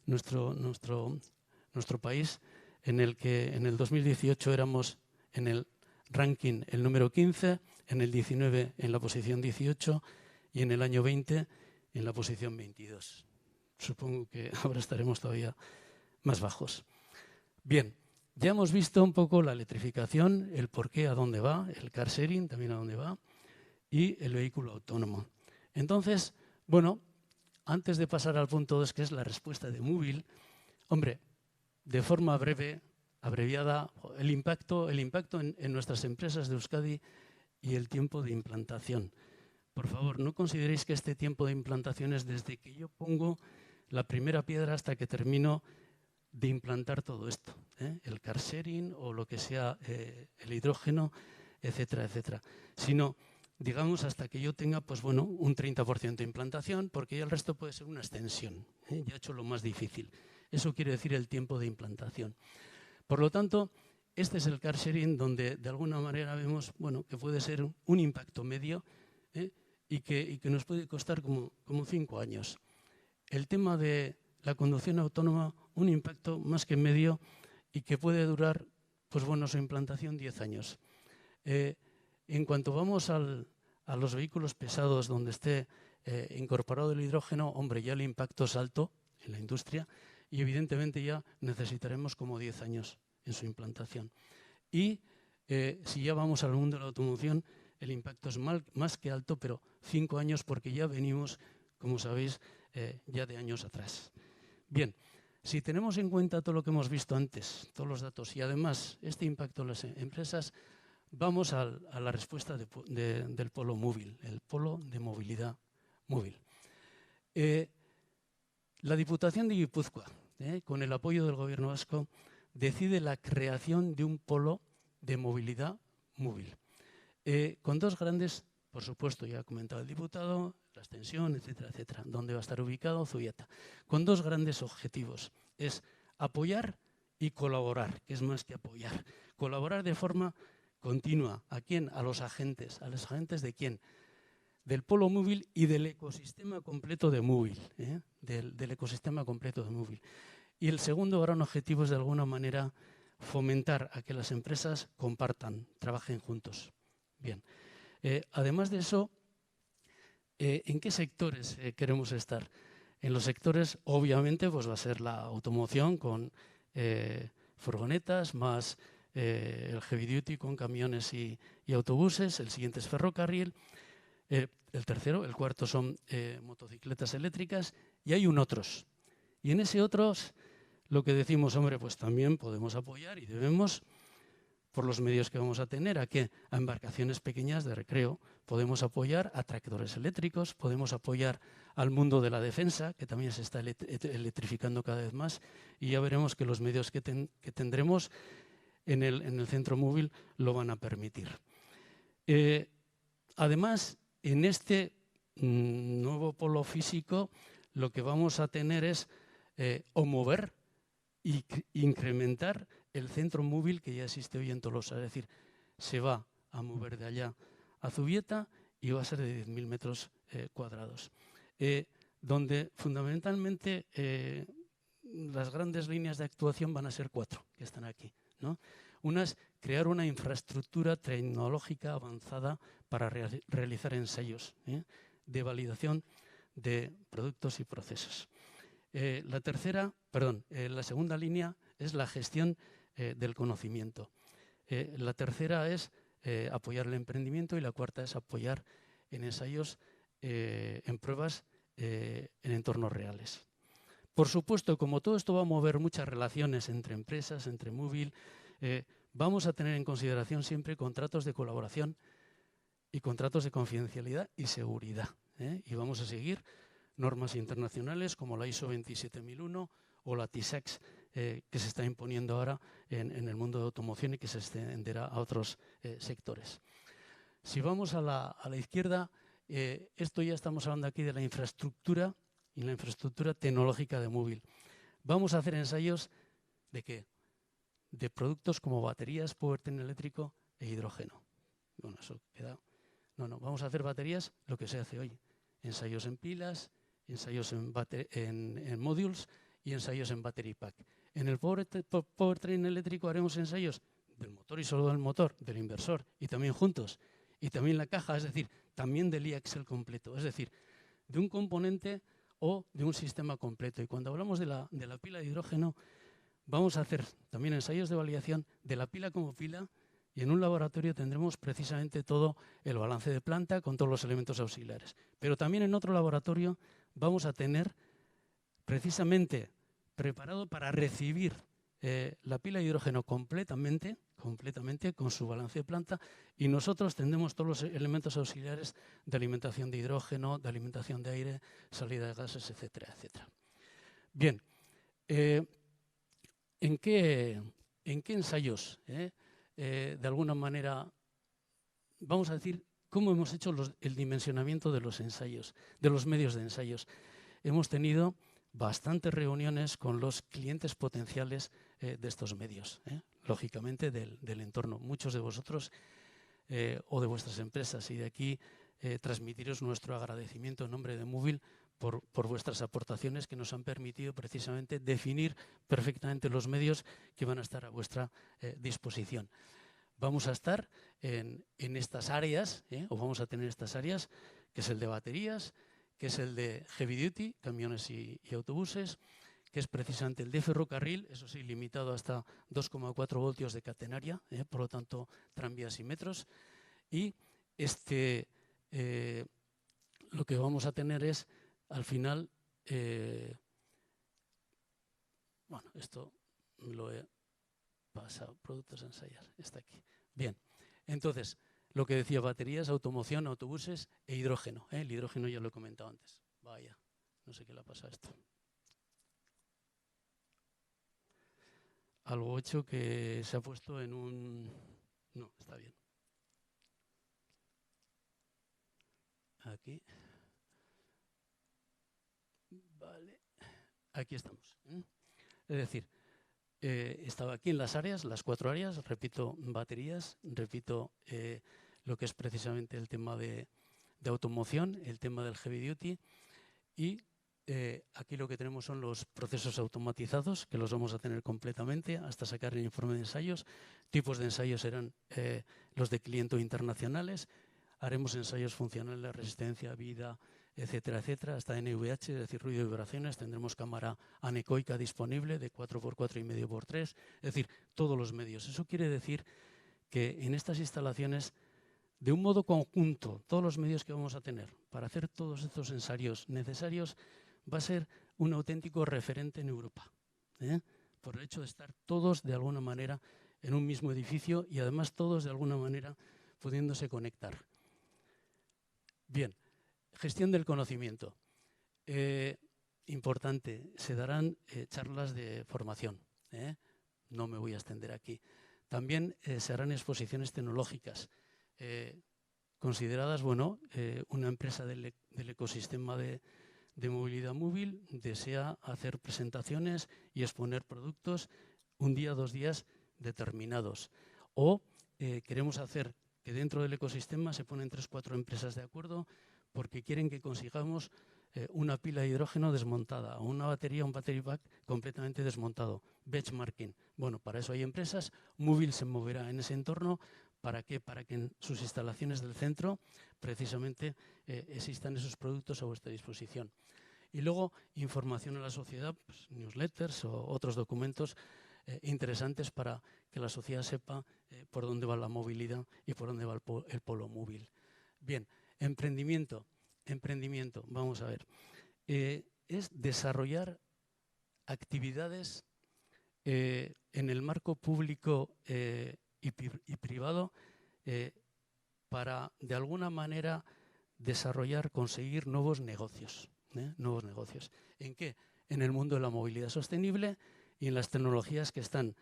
nuestro país, en el que en el 2018 éramos en el ranking el número 15, en el 19 en la posición 18 y en el año 20 en la posición 22. Supongo que ahora estaremos todavía más bajos. Bien, ya hemos visto un poco la electrificación, el por qué, a dónde va, el car sharing también a dónde va y el vehículo autónomo. Entonces, bueno, antes de pasar al punto 2, que es la respuesta de Moovil, hombre, de forma breve, abreviada, el impacto en nuestras empresas de Euskadi y el tiempo de implantación. Por favor, no consideréis que este tiempo de implantación es desde que yo pongo la primera piedra hasta que termino de implantar todo esto, el car sharing o lo que sea, el hidrógeno, etcétera, etcétera. Sino, digamos, hasta que yo tenga, pues bueno, un 30% de implantación, porque ya el resto puede ser una extensión. Ya he hecho lo más difícil. Eso quiere decir el tiempo de implantación. Por lo tanto, este es el car sharing donde de alguna manera vemos, bueno, que puede ser un impacto medio y que nos puede costar como 5 años. El tema de la conducción autónoma, un impacto más que medio y que puede durar, pues bueno, su implantación 10 años. En cuanto vamos a los vehículos pesados donde esté incorporado el hidrógeno, hombre, ya el impacto es alto en la industria y evidentemente ya necesitaremos como 10 años en su implantación. Y si ya vamos al mundo de la automoción, el impacto es más que alto, pero 5 años porque ya venimos, como sabéis, ya de años atrás. Bien, si tenemos en cuenta todo lo que hemos visto antes, todos los datos y además este impacto en las empresas, vamos a la respuesta del polo móvil, el polo de movilidad móvil. La Diputación de Guipúzcoa, con el apoyo del Gobierno vasco, decide la creación de un polo de movilidad móvil, con 2 grandes, por supuesto, ya ha comentado el diputado, la extensión, etcétera, etcétera, donde va a estar ubicado Zubieta, con 2 grandes objetivos. Es apoyar y colaborar, que es más que apoyar. Colaborar de forma continua. ¿A quién? A los agentes. ¿A los agentes de quién? Del polo móvil y del ecosistema completo de móvil. Del ecosistema completo de móvil. Y el segundo gran objetivo es, de alguna manera, fomentar a que las empresas compartan, trabajen juntos. Bien. Además de eso, ¿en qué sectores queremos estar? En los sectores, obviamente, pues va a ser la automoción con furgonetas, más el heavy duty con camiones y autobuses. El siguiente es ferrocarril. El tercero, el cuarto son motocicletas eléctricas y hay un otros. Y en ese otros, lo que decimos, hombre, pues también podemos apoyar y debemos, por los medios que vamos a tener, a embarcaciones pequeñas de recreo, podemos apoyar a tractores eléctricos, podemos apoyar al mundo de la defensa, que también se está electrificando cada vez más, y ya veremos que los medios que tendremos en el centro móvil lo van a permitir. Además, en este nuevo polo físico, lo que vamos a tener es o mover e incrementar el centro móvil que ya existe hoy en Tolosa. Es decir, se va a mover de allá a Zubieta y va a ser de 10.000 metros cuadrados, donde fundamentalmente las grandes líneas de actuación van a ser 4, que están aquí, ¿no? Una es crear una infraestructura tecnológica avanzada para realizar ensayos de validación de productos y procesos. La segunda línea es la gestión del conocimiento. La tercera es apoyar el emprendimiento y la cuarta es apoyar en ensayos, en pruebas en entornos reales. Por supuesto, como todo esto va a mover muchas relaciones entre empresas, entre móvil, vamos a tener en consideración siempre contratos de colaboración y contratos de confidencialidad y seguridad. Y vamos a seguir normas internacionales como la ISO 27001 o la TISAX, que se está imponiendo ahora en el mundo de automoción y que se extenderá a otros sectores. Si vamos a la izquierda, esto ya estamos hablando aquí de la infraestructura y la infraestructura tecnológica de móvil. Vamos a hacer ensayos ¿de qué? De productos como baterías, powertrain eléctrico e hidrógeno. Bueno, eso queda. No, vamos a hacer baterías, lo que se hace hoy. Ensayos en pilas, ensayos en modules y ensayos en battery pack. En el powertrain eléctrico haremos ensayos del motor y solo del motor, del inversor y también juntos. Y también la caja, es decir, también del e-axle completo. Es decir, de un componente o de un sistema completo. Y cuando hablamos de la pila de hidrógeno, vamos a hacer también ensayos de validación de la pila como pila y en un laboratorio tendremos precisamente todo el balance de planta con todos los elementos auxiliares. Pero también en otro laboratorio vamos a tener precisamente preparado para recibir la pila de hidrógeno completamente con su balance de planta y nosotros tendremos todos los elementos auxiliares de alimentación de hidrógeno, de alimentación de aire, salida de gases, etcétera, etcétera. Bien, ¿en qué ensayos? De alguna manera, vamos a decir, ¿cómo hemos hecho el dimensionamiento de los ensayos, de los medios de ensayos? Hemos tenido bastantes reuniones con los clientes potenciales de estos medios, lógicamente del entorno. Muchos de vosotros o de vuestras empresas y de aquí transmitiros nuestro agradecimiento en nombre de Móvil por vuestras aportaciones que nos han permitido precisamente definir perfectamente los medios que van a estar a vuestra disposición. Vamos a estar en estas áreas, o vamos a tener estas áreas, que es el de baterías, que es el de heavy duty, camiones y autobuses, que es precisamente el de ferrocarril, eso sí, limitado hasta 2,4 voltios de catenaria, por lo tanto, tranvías y metros. Y lo que vamos a tener es, al final, bueno, esto lo he pasado, productos a ensayar, está aquí. Bien, entonces, lo que decía, baterías, automoción, autobuses e hidrógeno. El hidrógeno ya lo he comentado antes. Vaya, no sé qué le ha pasado a esto. Algo hecho que se ha puesto en un... No, está bien. Aquí. Vale. Aquí estamos. Es decir, estaba aquí en las áreas, las 4 áreas, repito, baterías, repito, lo que es precisamente el tema de automoción, el tema del heavy duty y aquí lo que tenemos son los procesos automatizados, que los vamos a tener completamente hasta sacar el informe de ensayos. Tipos de ensayos serán los de cliente internacionales. Haremos ensayos funcionales, resistencia, vida, etcétera, etcétera, hasta NVH, es decir, ruido y vibraciones. Tendremos cámara anecoica disponible de 4x4,5x3, es decir, todos los medios. Eso quiere decir que en estas instalaciones, de un modo conjunto, todos los medios que vamos a tener para hacer todos estos ensayos necesarios va a ser un auténtico referente en Europa, por el hecho de estar todos de alguna manera en un mismo edificio y además todos de alguna manera pudiéndose conectar. Bien, gestión del conocimiento. Importante, se darán charlas de formación. No me voy a extender aquí. También se harán exposiciones tecnológicas consideradas, bueno, una empresa del ecosistema de movilidad móvil desea hacer presentaciones y exponer productos un día, 2 días determinados. O queremos hacer que dentro del ecosistema se ponen 3 o 4 empresas de acuerdo porque quieren que consigamos una pila de hidrógeno desmontada o una batería, un battery pack completamente desmontado. Benchmarking. Bueno, para eso hay empresas. Movil se moverá en ese entorno. ¿Para qué? Para que en sus instalaciones del centro precisamente existan esos productos a vuestra disposición. Y luego, información a la sociedad, pues, newsletters o otros documentos interesantes para que la sociedad sepa por dónde va la movilidad y por dónde va el polo móvil. Bien, emprendimiento, vamos a ver. Es desarrollar actividades en el marco público y privado para, de alguna manera, desarrollar, conseguir nuevos negocios. Nuevos negocios. ¿En qué? En el mundo de la movilidad sostenible y en las tecnologías que están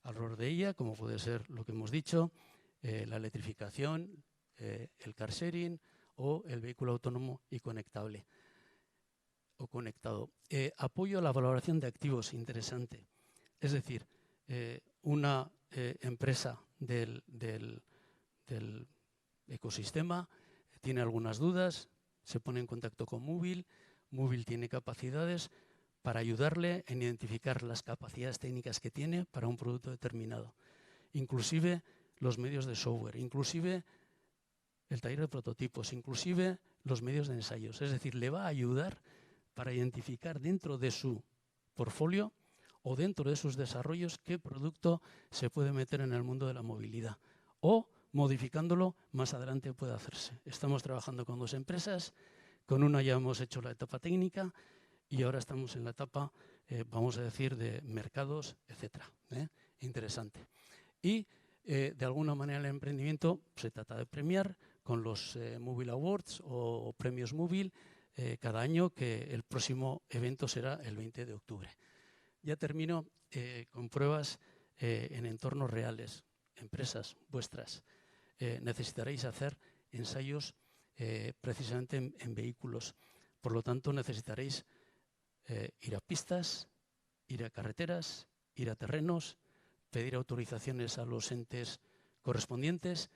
alrededor de ella, como puede ser lo que hemos dicho, la electrificación, el car sharing o el vehículo autónomo y conectable o conectado. Apoyo a la valoración de activos, interesante. Es decir, una empresa del ecosistema tiene algunas dudas, se pone en contacto con Movil. Movil tiene capacidades para ayudarle en identificar las capacidades técnicas que tiene para un producto determinado. Inclusive los medios de software, inclusive el taller de prototipos, inclusive los medios de ensayos. Es decir, le va a ayudar para identificar dentro de su portfolio o dentro de sus desarrollos qué producto se puede meter en el mundo de la movilidad. O modificándolo, más adelante puede hacerse. Estamos trabajando con 2 empresas. Con una ya hemos hecho la etapa técnica y ahora estamos en la etapa, vamos a decir, de mercados, etcétera. Interesante. Y de alguna manera el emprendimiento se trata de premiar con los Movil Awards o premios Movil cada año, que el próximo evento será el 20 de octubre. Ya termino con pruebas en entornos reales. Empresas vuestras, necesitaréis hacer ensayos precisamente en vehículos. Por lo tanto, necesitaréis ir a pistas, ir a carreteras, ir a terrenos, pedir autorizaciones a los entes correspondientes.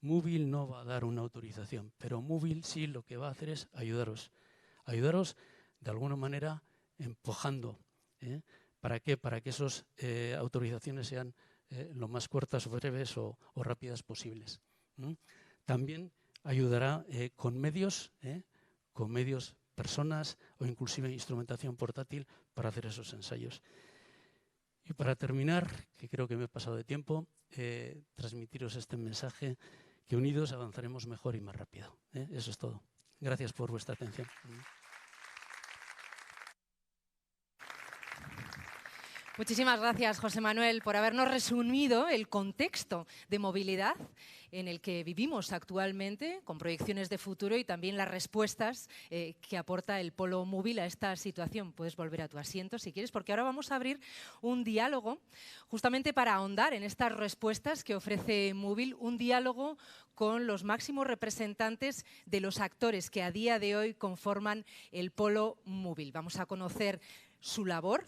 Movil no va a dar una autorización, pero Movil sí lo que va a hacer es ayudaros. Ayudaros de alguna manera empujando. ¿Para qué? Para que esas autorizaciones sean lo más cortas, breves o rápidas posibles. También ayudará con medios, personas o inclusive instrumentación portátil para hacer esos ensayos. Y para terminar, que creo que me he pasado de tiempo, transmitiros este mensaje, que unidos avanzaremos mejor y más rápido. Eso es todo. Gracias por vuestra atención. Muchísimas gracias, José Manuel, por habernos resumido el contexto de movilidad en el que vivimos actualmente, con proyecciones de futuro y también las respuestas que aporta el polo móvil a esta situación. Puedes volver a tu asiento si quieres, porque ahora vamos a abrir un diálogo justamente para ahondar en estas respuestas que ofrece Movil, un diálogo con los máximos representantes de los actores que a día de hoy conforman el polo móvil. Vamos a conocer su labor,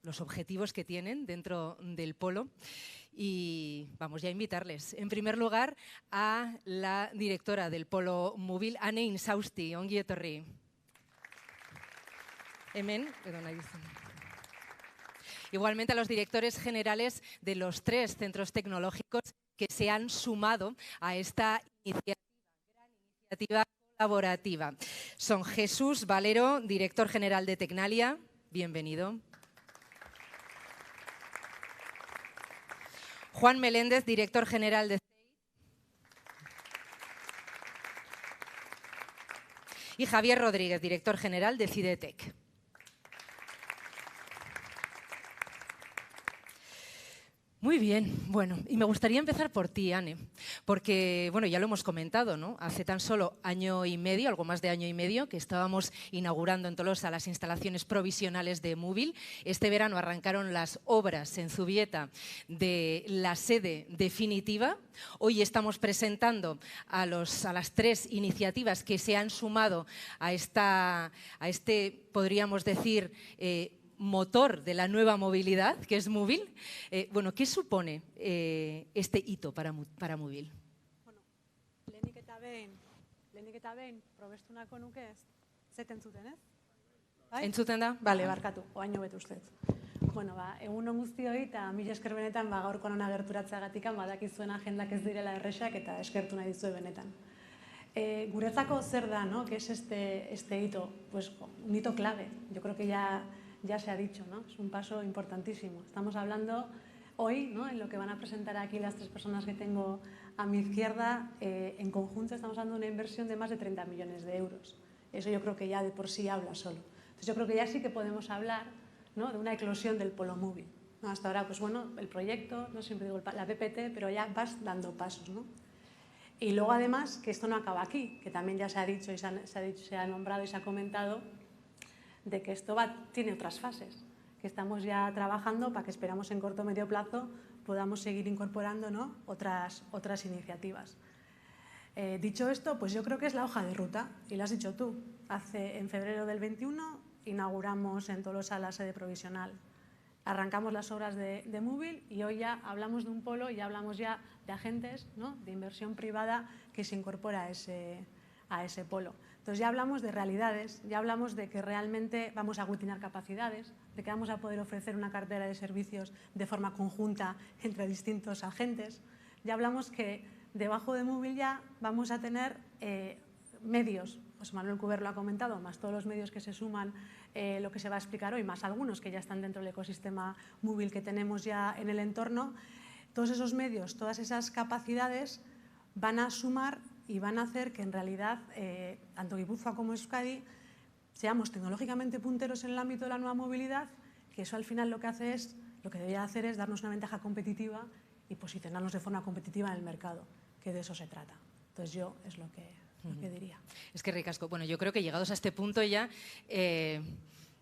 los objetivos que tienen dentro del polo y vamos ya a invitarles. En primer lugar, a la directora del polo móvil, Ane Insausti. Ongi etorri. Hemen, igualmente a los directores generales de los 3 centros tecnológicos que se han sumado a esta gran iniciativa colaborativa. Son Jesús Valero, director general de Tecnalia. Bienvenido. Juan Meléndez, director general de CEI. Y Javier Rodríguez, director general de Cidetec. Muy bien, bueno, y me gustaría empezar por ti, Ane, porque, bueno, ya lo hemos comentado, ¿no? Hace tan solo año y medio, algo más de año y medio, que estábamos inaugurando en Tolosa las instalaciones provisionales de Movil. Este verano arrancaron las obras en Zubieta de la sede definitiva. Hoy estamos presentando a las 3 iniciativas que se han sumado a este, podríamos decir, motor de la nueva movilidad, que es Movil. Bueno, ¿qué supone este hito para Movil? Bueno, lehenik eta behin, lehenik eta behin, probestu nahiko nuke ez, zeten zuten, ez? Entzuten da? Bale, barkatu, oaino betu ustez. Bueno, egun on guztioi eta mila esker benetan gaurko hona gerturatzeagatik badakizuen agendak ez direla erresak eta eskertu nahi dizue benetan. Guretzako zer da, ¿no? ¿Qué es este hito? Pues un hito clave. Yo creo que ya se ha dicho, ¿no? Es un paso importantísimo. Estamos hablando hoy, ¿no? En lo que van a presentar aquí las tres personas que tengo a mi izquierda, en conjunto estamos hablando de una inversión de más de 30 millones de euros. Eso yo creo que ya de por sí habla solo. Entonces yo creo que ya sí que podemos hablar, ¿no? De una eclosión del polo móvil, ¿no? Hasta ahora, pues bueno, el proyecto, no siempre digo la PPT, pero ya vas dando pasos, ¿no? Y luego además que esto no acaba aquí, que también ya se ha dicho y se ha nombrado y se ha comentado de que esto tiene otras fases, que estamos ya trabajando para que esperamos en corto o medio plazo podamos seguir incorporando, ¿no? otras iniciativas. Dicho esto, pues yo creo que es la hoja de ruta, y lo has dicho tú. En febrero del 21 inauguramos en Tolosa la sede provisional. Arrancamos las obras de Móvil y hoy ya hablamos de un polo y hablamos ya de agentes, ¿no? De inversión privada que se incorpora a ese polo. Entonces ya hablamos de realidades, ya hablamos de que realmente vamos a aglutinar capacidades, de que vamos a poder ofrecer una cartera de servicios de forma conjunta entre distintos agentes. Ya hablamos que debajo de Móvil ya vamos a tener medios, pues Manuel Cuber lo ha comentado, más todos los medios que se suman, lo que se va a explicar hoy, más algunos que ya están dentro del ecosistema móvil que tenemos ya en el entorno. Todos esos medios, todas esas capacidades van a sumar y van a hacer que en realidad, tanto Guipúzcoa como Euskadi, seamos tecnológicamente punteros en el ámbito de la nueva movilidad, que eso al final lo que debería hacer es darnos una ventaja competitiva y posicionarnos de forma competitiva en el mercado, que de eso se trata. Entonces yo es lo que diría. Es que ricasco. Bueno, yo creo que llegados a este punto ya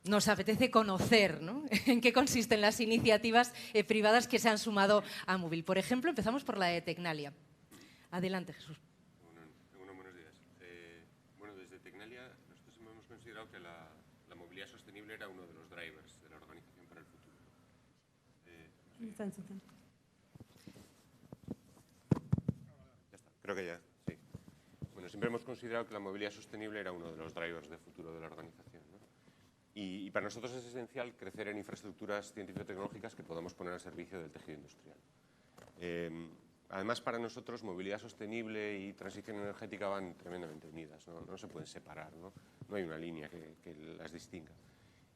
nos apetece conocer, ¿no? En qué consisten las iniciativas privadas que se han sumado a Móvil. Por ejemplo, empezamos por la de Tecnalia. Adelante, Jesús. Buenos días. Bueno, desde Tecnalia nosotros hemos considerado que la movilidad sostenible era uno de los drivers de la Organización para el Futuro. Ya está. Creo que ya, sí. Bueno, siempre hemos considerado que la movilidad sostenible era uno de los drivers de futuro de la organización, ¿no? Y para nosotros es esencial crecer en infraestructuras científico-tecnológicas que podamos poner al servicio del tejido industrial. Además, para nosotros, movilidad sostenible y transición energética van tremendamente unidas, no se pueden separar, no hay una línea que las distinga.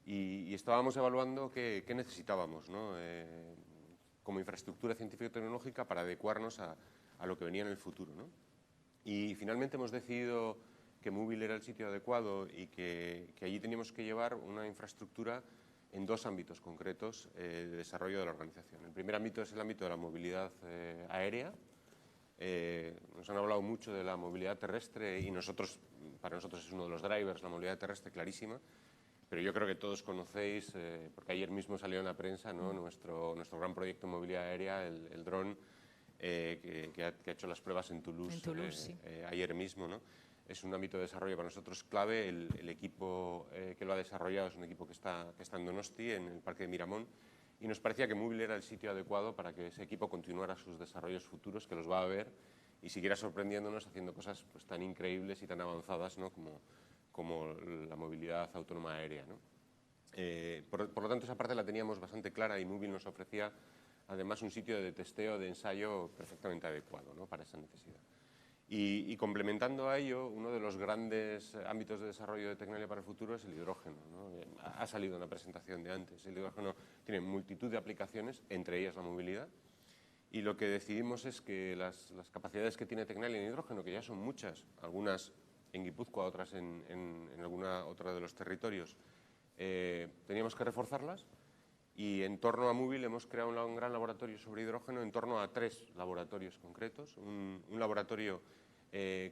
Y estábamos evaluando qué necesitábamos, ¿no? Como infraestructura científico-tecnológica para adecuarnos a lo que venía en el futuro, ¿no? Y finalmente hemos decidido que Móvil era el sitio adecuado y que allí teníamos que llevar una infraestructura en dos ámbitos concretos de desarrollo de la organización. El primer ámbito es el ámbito de la movilidad aérea. Nos han hablado mucho de la movilidad terrestre y para nosotros es uno de los drivers, la movilidad terrestre, clarísima. Pero yo creo que todos conocéis, porque ayer mismo salió en la prensa, ¿no? nuestro gran proyecto de movilidad aérea, el dron, que ha hecho las pruebas en Toulouse, Sí. Ayer mismo, ¿no? Es un ámbito de desarrollo para nosotros clave. El equipo que lo ha desarrollado es un equipo que está en Donosti, en el Parque de Miramón, y nos parecía que Móvil era el sitio adecuado para que ese equipo continuara sus desarrollos futuros, que los va a ver, y siguiera sorprendiéndonos haciendo cosas pues, tan increíbles y tan avanzadas, ¿no? como la movilidad autónoma aérea, ¿no? Por lo tanto, esa parte la teníamos bastante clara y Móvil nos ofrecía además un sitio de testeo, de ensayo perfectamente adecuado, ¿no? Para esa necesidad. Y complementando a ello, uno de los grandes ámbitos de desarrollo de Tecnalia para el futuro es el hidrógeno, ¿no? Ha salido en la presentación de antes. El hidrógeno tiene multitud de aplicaciones, entre ellas la movilidad, y lo que decidimos es que las capacidades que tiene Tecnalia en hidrógeno, que ya son muchas, algunas en Guipúzcoa, otras en alguna otra de los territorios, teníamos que reforzarlas. Y en torno a Móvil hemos creado un gran laboratorio sobre hidrógeno en torno a 3 laboratorios concretos. Un laboratorio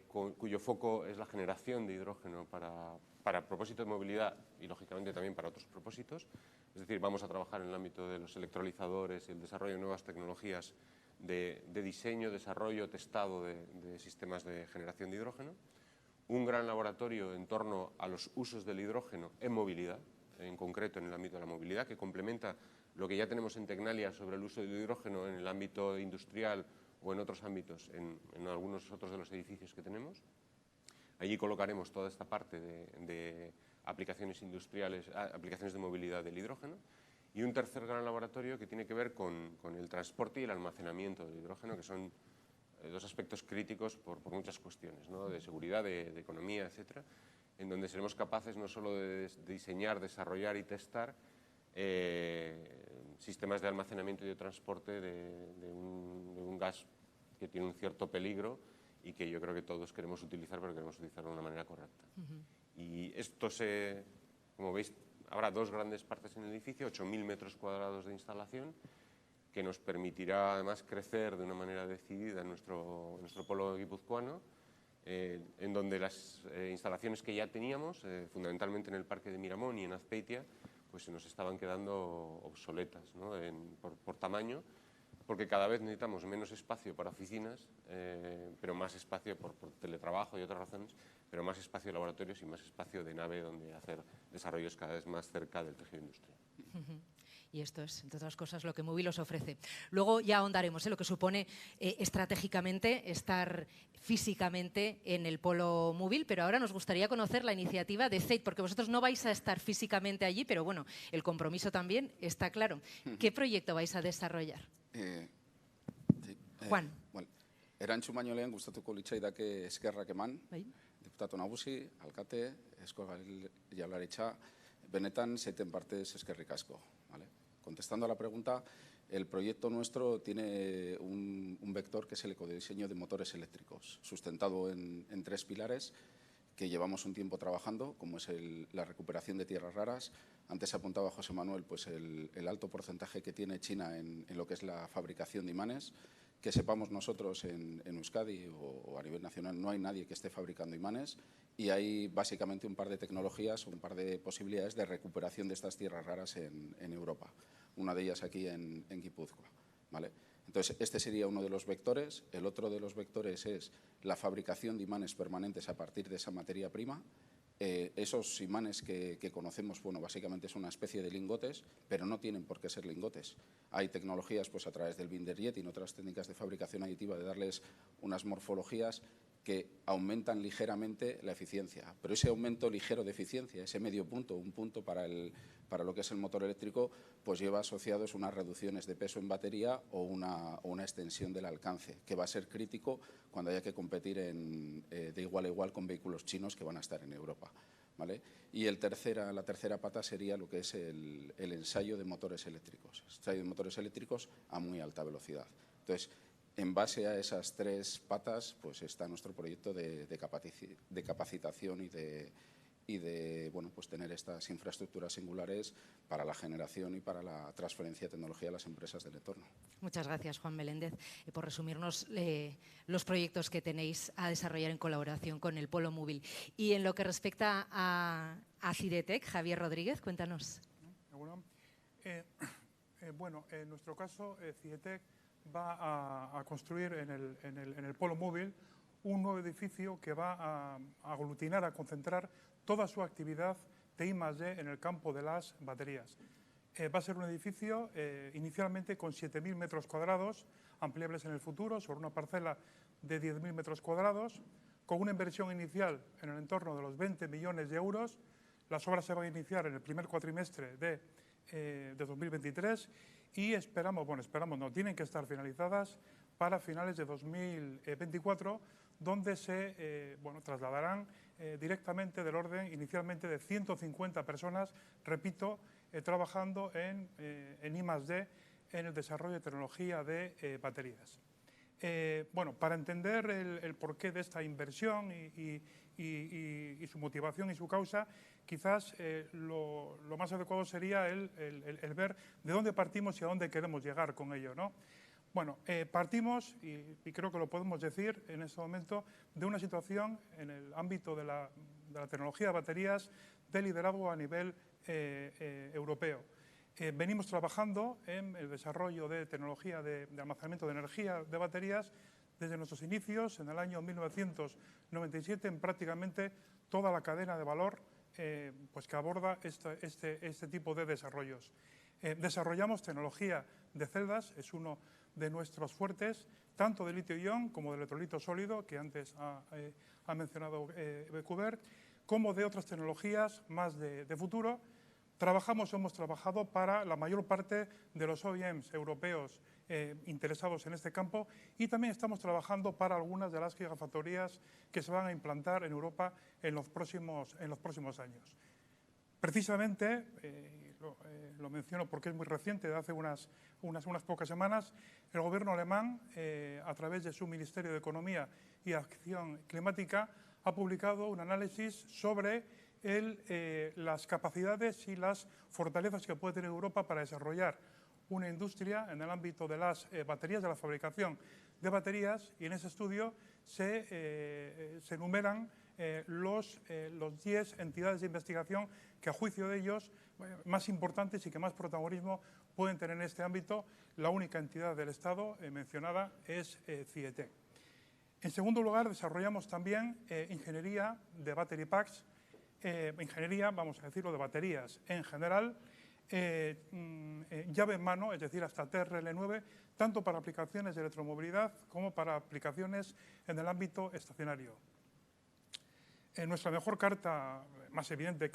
cuyo foco es la generación de hidrógeno para propósitos de movilidad y, lógicamente, también para otros propósitos. Es decir, vamos a trabajar en el ámbito de los electrolizadores y el desarrollo de nuevas tecnologías de diseño, desarrollo, testado de sistemas de generación de hidrógeno. Un gran laboratorio en torno a los usos del hidrógeno en movilidad, en concreto en el ámbito de la movilidad, que complementa lo que ya tenemos en Tecnalia sobre el uso del hidrógeno en el ámbito industrial o en otros ámbitos, en algunos otros de los edificios que tenemos. Allí colocaremos toda esta parte de aplicaciones industriales, aplicaciones de movilidad del hidrógeno, y un tercer gran laboratorio que tiene que ver con el transporte y el almacenamiento del hidrógeno, que son dos aspectos críticos por muchas cuestiones, ¿no? De seguridad, de economía, etcétera, en donde seremos capaces no solo de diseñar, desarrollar y testar sistemas de almacenamiento y de transporte de un gas que tiene un cierto peligro y que yo creo que todos queremos utilizar, pero queremos utilizarlo de una manera correcta. Y esto como veis, habrá dos grandes partes en el edificio, 8.000 metros cuadrados de instalación, que nos permitirá además crecer de una manera decidida en nuestro polo guipuzcoano, en donde las instalaciones que ya teníamos, fundamentalmente en el Parque de Miramón y en Azpeitia, pues se nos estaban quedando obsoletas, ¿no? por tamaño, porque cada vez necesitamos menos espacio para oficinas, pero más espacio por teletrabajo y otras razones, pero más espacio de laboratorios y más espacio de nave donde hacer desarrollos cada vez más cerca del tejido industrial. Y esto es, entre otras cosas, lo que Moovil os ofrece. Luego ya ahondaremos en lo que supone estratégicamente estar físicamente en el polo Moovil, pero ahora nos gustaría conocer la iniciativa de CEIT, porque vosotros no vais a estar físicamente allí, pero bueno, el compromiso también está claro. ¿Qué proyecto vais a desarrollar? Juan. Bueno, erantzun baino lehen gustatuko litzaidake eskerrak eman, diputatu nagusi, alkate, Eusko Jaurlaritza, benetan zeiten partez eskerrik asko. ¿Vale? Contestando a la pregunta, el proyecto nuestro tiene un vector que es el ecodiseño de motores eléctricos, sustentado en 3 pilares que llevamos un tiempo trabajando, como es la recuperación de tierras raras. Antes apuntaba José Manuel pues el alto porcentaje que tiene China en lo que es la fabricación de imanes. Que sepamos nosotros en Euskadi o a nivel nacional no hay nadie que esté fabricando imanes y hay básicamente un par de tecnologías, un par de posibilidades de recuperación de estas tierras raras en Europa. Una de ellas aquí en Guipúzcoa, ¿vale? Entonces, este sería uno de los vectores. El otro de los vectores es la fabricación de imanes permanentes a partir de esa materia prima. Esos imanes que conocemos, bueno, básicamente es una especie de lingotes, pero no tienen por qué ser lingotes. Hay tecnologías pues, a través del binder jet y otras técnicas de fabricación aditiva de darles unas morfologías que aumentan ligeramente la eficiencia. Pero ese aumento ligero de eficiencia, ese medio punto, un punto para lo que es el motor eléctrico, pues lleva asociados unas reducciones de peso en batería o una extensión del alcance, que va a ser crítico cuando haya que competir de igual a igual con vehículos chinos que van a estar en Europa. ¿Vale? Y la tercera pata sería lo que es el ensayo de motores eléctricos. Ensayo de motores eléctricos a muy alta velocidad. Entonces, en base a esas 3 patas, pues está nuestro proyecto de capacitación y de bueno, pues tener estas infraestructuras singulares para la generación y para la transferencia de tecnología a las empresas del entorno. Muchas gracias, Juan Meléndez, por resumirnos los proyectos que tenéis a desarrollar en colaboración con el Polo Moovil. Y en lo que respecta a Cidetec, Javier Rodríguez, cuéntanos. Bueno, en nuestro caso, Cidetec va a construir en el Polo Moovil un nuevo edificio que va a aglutinar, a concentrar toda su actividad de I+D en el campo de las baterías. Va a ser un edificio inicialmente con 7.000 metros cuadrados, ampliables en el futuro, sobre una parcela de 10.000 metros cuadrados, con una inversión inicial en el entorno de los 20 millones de euros. Las obras se van a iniciar en el primer cuatrimestre de 2023 y tienen que estar finalizadas para finales de 2024, donde se trasladarán directamente del orden inicialmente de 150 personas, repito, trabajando en I+D, en el desarrollo de tecnología de baterías. Para entender el porqué de esta inversión y su motivación y su causa, quizás lo más adecuado sería el ver de dónde partimos y a dónde queremos llegar con ello, ¿no? Bueno, partimos, y creo que lo podemos decir en este momento, de una situación en el ámbito de la tecnología de baterías de liderazgo a nivel europeo. Venimos trabajando en el desarrollo de tecnología de almacenamiento de energía de baterías desde nuestros inicios, en el año 1997, en prácticamente toda la cadena de valor pues que aborda este tipo de desarrollos. Desarrollamos tecnología de celdas, es uno de nuestros fuertes, tanto de litio-ion como de electrolito sólido, que antes ha mencionado Becubert, como de otras tecnologías más de futuro. Hemos trabajado para la mayor parte de los OEMs europeos interesados en este campo, y también estamos trabajando para algunas de las gigafactorías que se van a implantar en Europa en los próximos años. Precisamente, lo menciono porque es muy reciente, de hace unas pocas semanas, el gobierno alemán, a través de su Ministerio de Economía y Acción Climática, ha publicado un análisis sobre las capacidades y las fortalezas que puede tener Europa para desarrollar una industria en el ámbito de las baterías, de la fabricación de baterías, y en ese estudio se enumeran los 10 entidades de investigación que, a juicio de ellos, más importantes y que más protagonismo pueden tener en este ámbito. La única entidad del Estado mencionada es CIETEC. En segundo lugar, desarrollamos también ingeniería de battery packs, ingeniería, vamos a decirlo, de baterías en general, llave en mano, es decir, hasta TRL9, tanto para aplicaciones de electromovilidad como para aplicaciones en el ámbito estacionario. Nuestra mejor carta, más evidente,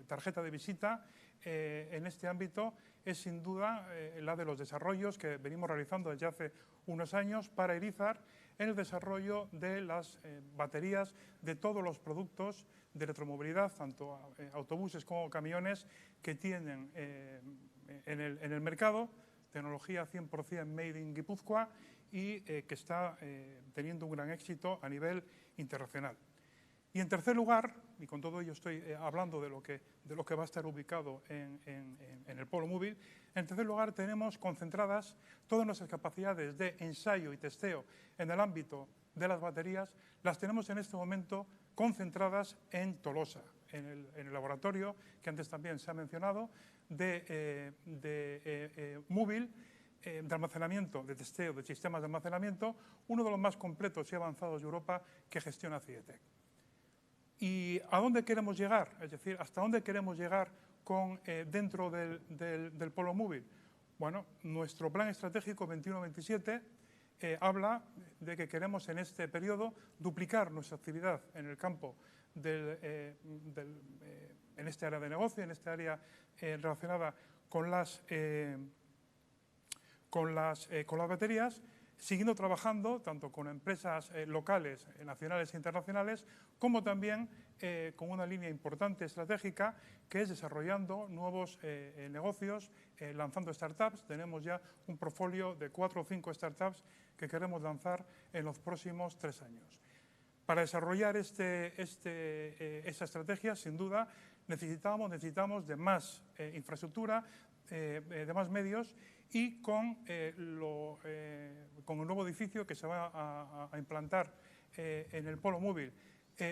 tarjeta de visita en este ámbito es sin duda la de los desarrollos que venimos realizando desde hace unos años para Irizar en el desarrollo de las baterías de todos los productos de electromovilidad, tanto autobuses como camiones, que tienen en el mercado tecnología 100% made in Guipúzcoa y que está teniendo un gran éxito a nivel internacional. Y en tercer lugar, y con todo ello estoy hablando de lo que va a estar ubicado en el polo móvil, en tercer lugar tenemos concentradas todas nuestras capacidades de ensayo y testeo en el ámbito de las baterías, las tenemos en este momento concentradas en Tolosa, en el laboratorio que antes también se ha mencionado, de móvil, de almacenamiento, de testeo de sistemas de almacenamiento, uno de los más completos y avanzados de Europa que gestiona CIETEC. ¿Y a dónde queremos llegar? Es decir, ¿hasta dónde queremos llegar dentro del polo móvil? Bueno, nuestro plan estratégico 21-27 habla de que queremos en este periodo duplicar nuestra actividad en el campo, en este área de negocio, en esta área relacionada con las baterías, siguiendo trabajando tanto con empresas locales, nacionales e internacionales, como también con una línea importante estratégica que es desarrollando nuevos negocios, lanzando startups. Tenemos ya un portfolio de 4 o 5 startups que queremos lanzar en los próximos 3 años. Para desarrollar esta estrategia, sin duda, necesitamos de más infraestructura, de más medios, y con el nuevo edificio que se va a implantar en el polo móvil,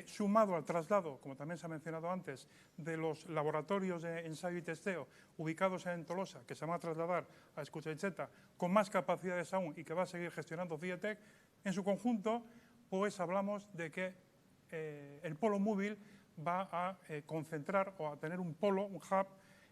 sumado al traslado, como también se ha mencionado antes, de los laboratorios de ensayo y testeo ubicados en Tolosa, que se van a trasladar a Escuchaicheta con más capacidades aún y que va a seguir gestionando CIETEC, en su conjunto, pues hablamos de que el polo móvil va a concentrar o a tener un polo, un hub,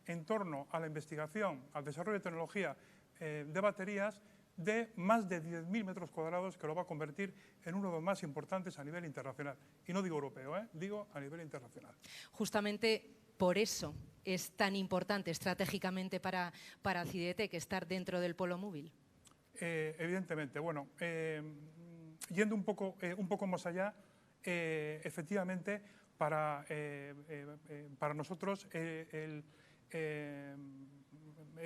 en torno a la investigación, al desarrollo de tecnología de baterías de más de 10.000 metros cuadrados, que lo va a convertir en uno de los más importantes a nivel internacional. Y no digo europeo, digo a nivel internacional. Justamente por eso es tan importante estratégicamente para CIETEC estar dentro del polo móvil. Evidentemente. Bueno, yendo un poco más allá, efectivamente, para nosotros el